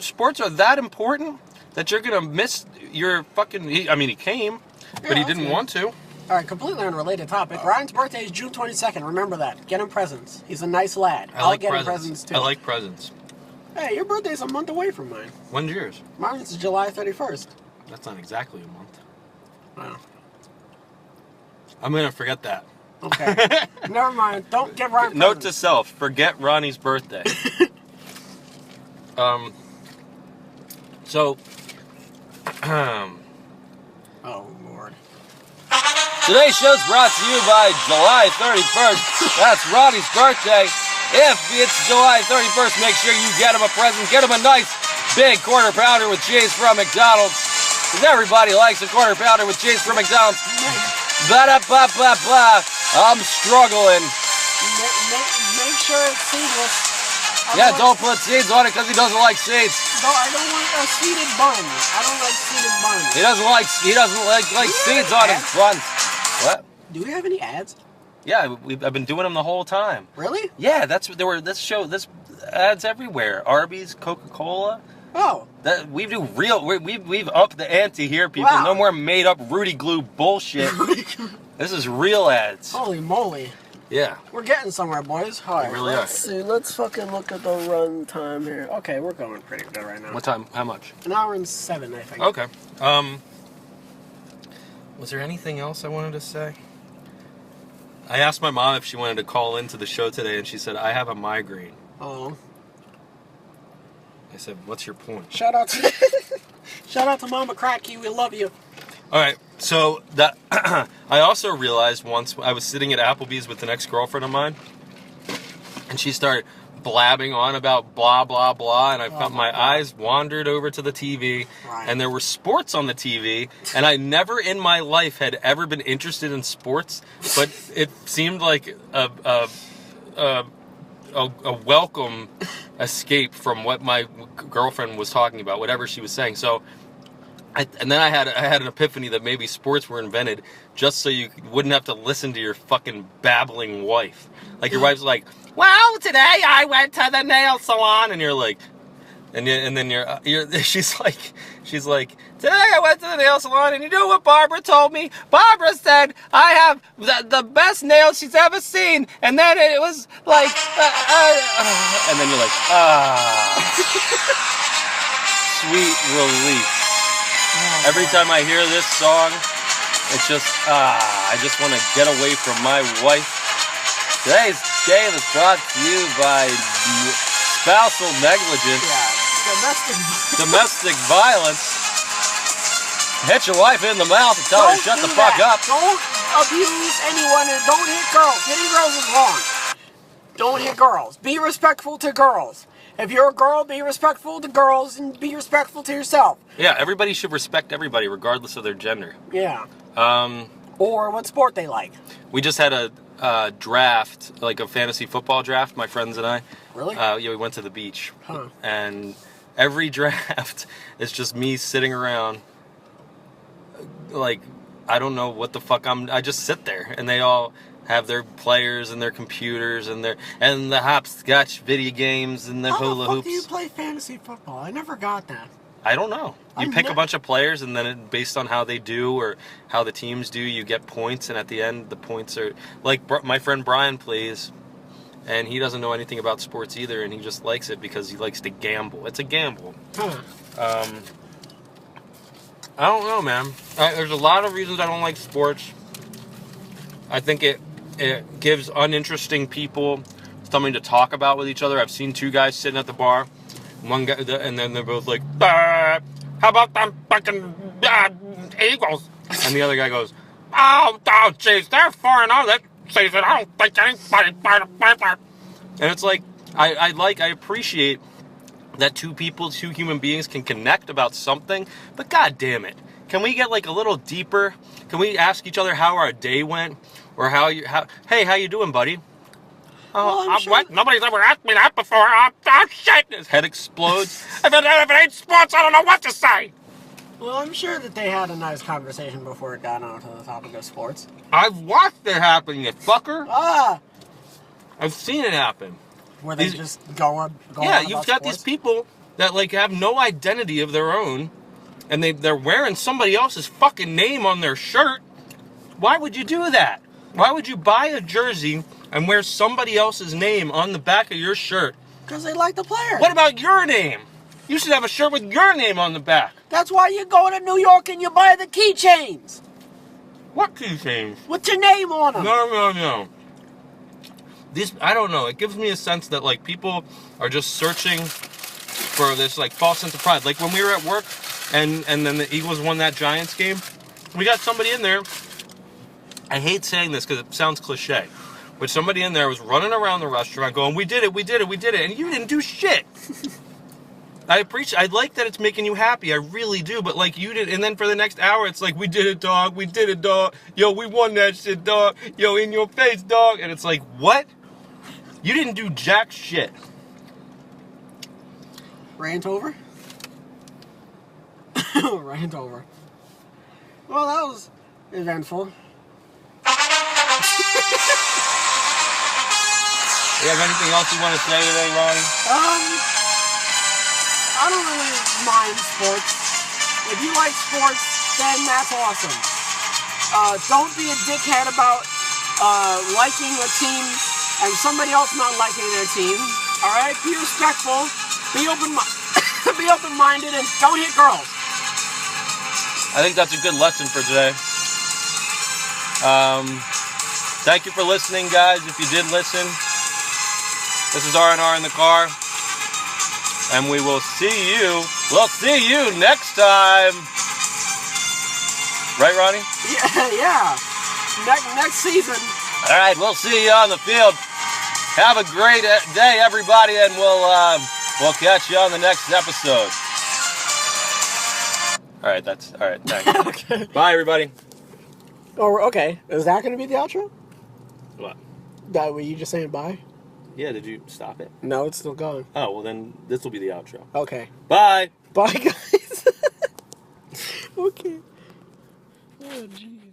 Sports are that important that you're gonna miss your fucking, he came, but he didn't want to. All right, completely unrelated topic. Ryan's birthday is June 22nd. Remember that. Get him presents. He's a nice lad. I'll get him presents too. I like presents. Hey, your birthday's a month away from mine. When's yours? Mine's July 31st. That's not exactly a month. Wow. I'm gonna forget that. Okay. Never mind. Don't get Ryan Note presents. to self: forget Ronnie's birthday. So, oh Lord. Today's show's brought to you by July 31st. That's Ronnie's birthday. If it's July 31st, make sure you get him a present. Get him a nice big quarter pounder with cheese from McDonald's. Because everybody likes a quarter pounder with cheese from McDonald's. Ba-da-ba-ba-ba. I'm struggling. Make sure it's seedless. Yeah, don't put seeds on it because he doesn't like seeds. No, I don't want a seeded bun. I don't like seeded buns. He doesn't like seeds on his buns. What? Do we have any ads? yeah, I've been doing them the whole time. Really? Yeah, this ads everywhere. Arby's, Coca-Cola. Oh. We've upped the ante here, people. Wow. No more made up Rudy Glue bullshit. This is real ads. Holy moly. Yeah. We're getting somewhere, boys. All right, We really let's see. Let's fucking look at the run time here. Okay, we're going pretty good right now. What time? How much? 1 hour and 7, I think. Okay. Was there anything else I wanted to say? I asked my mom if she wanted to call into the show today, and she said, I have a migraine. Oh. I said, what's your point? Shout out to Mama Cracky. We love you. All right, so that I also realized once I was sitting at Applebee's with an ex-girlfriend of mine, and she started blabbing on about blah, blah, blah, and I felt my eyes wandered over to the TV, and there were sports on the TV, and I never in my life had ever been interested in sports, but it seemed like a welcome escape from what my girlfriend was talking about, whatever she was saying. So, and then I had an epiphany that maybe sports were invented just so you wouldn't have to listen to your fucking babbling wife. Like your wife's like, well, today I went to the nail salon, and you're like, and then she's like, today I went to the nail salon, and you know what Barbara told me? Barbara said I have the best nails she's ever seen, and then it was like, and then you're like, sweet relief. Every time I hear this song, it's just, I just want to get away from my wife. Today's game is brought to you by spousal negligence. Yeah, domestic violence. Hit your wife in the mouth and tell her to shut the fuck up. Don't abuse anyone and don't hit girls. Hitting girls is wrong. Don't hit girls. Be respectful to girls. If you're a girl, be respectful to girls and be respectful to yourself. Yeah, everybody should respect everybody regardless of their gender. Yeah. Or what sport they like. We just had a draft, like a fantasy football draft, my friends and I. Really? Yeah, we went to the beach. Huh. And every draft is just me sitting around, like, I don't know what the fuck I just sit there, and they all have their players and their computers and the hopscotch video games and their hula How the fuck hoops. do you play fantasy football? I never got that. I don't know. You I've pick ne- a bunch of players, and then based on how they do or how the teams do, you get points. And at the end, the points are like my friend Brian plays, and he doesn't know anything about sports either, and he just likes it because he likes to gamble. It's a gamble. Huh. I don't know, man. There's a lot of reasons I don't like sports. I think it gives uninteresting people something to talk about with each other. I've seen two guys sitting at the bar, one guy, and then they're both like, how about them fucking Eagles? And the other guy goes, oh, jeez, they're 4-0 that season. I don't think anybody. And it's like, I appreciate that two human beings can connect about something, but god damn it, can we get like a little deeper? Can we ask each other how our day went, or hey, how you doing, buddy? Oh, Well, I'm sure- what? Nobody's ever asked me that before. Oh shit! His head explodes. if it ain't sports, I don't know what to say. Well, I'm sure that they had a nice conversation before it got onto the topic of sports. I've watched it happen, you fucker. Ah! I've seen it happen. Where they just go on Yeah, about you've got sports? these people that like have no identity of their own, and they're wearing somebody else's fucking name on their shirt. Why would you do that? Why would you buy a jersey and wear somebody else's name on the back of your shirt? Because they like the player. What about your name? You should have a shirt with your name on the back. That's why you go to New York and you buy the keychains What keychains? with your name on them. No. I don't know. It gives me a sense that like people are just searching for this like false sense of pride. Like when we were at work and then the Eagles won that Giants game, we got somebody in there. I hate saying this because it sounds cliche, but somebody in there was running around the restaurant going, we did it, and you didn't do shit. I like that it's making you happy, I really do, but like you did, and then for the next hour, it's like, we did it, dog, yo, we won that shit, dog, yo, in your face, dog, and it's like, what? You didn't do jack shit. Rant over? Rant over. Well, that was eventful. You have anything else you want to say today, Ronnie? I don't really mind sports. If you like sports, then that's awesome. Don't be a dickhead about liking a team and somebody else not liking their team. All right, be respectful, be open-minded, and don't hit girls. I think that's a good lesson for today. Thank you for listening, guys. If you did listen, this is R&R in the car, and we will see you. We'll see you next time. Right, Ronnie? Yeah. Next season. All right, we'll see you on the field. Have a great day, everybody, and we'll catch you on the next episode. All right, thanks. Okay. Bye, everybody. Oh, okay. Is that going to be the outro? What? Were you just saying bye? Yeah, did you stop it? No, it's still going. Oh, well then this will be the outro. Okay. Bye. Bye, guys. Okay. Oh, jeez.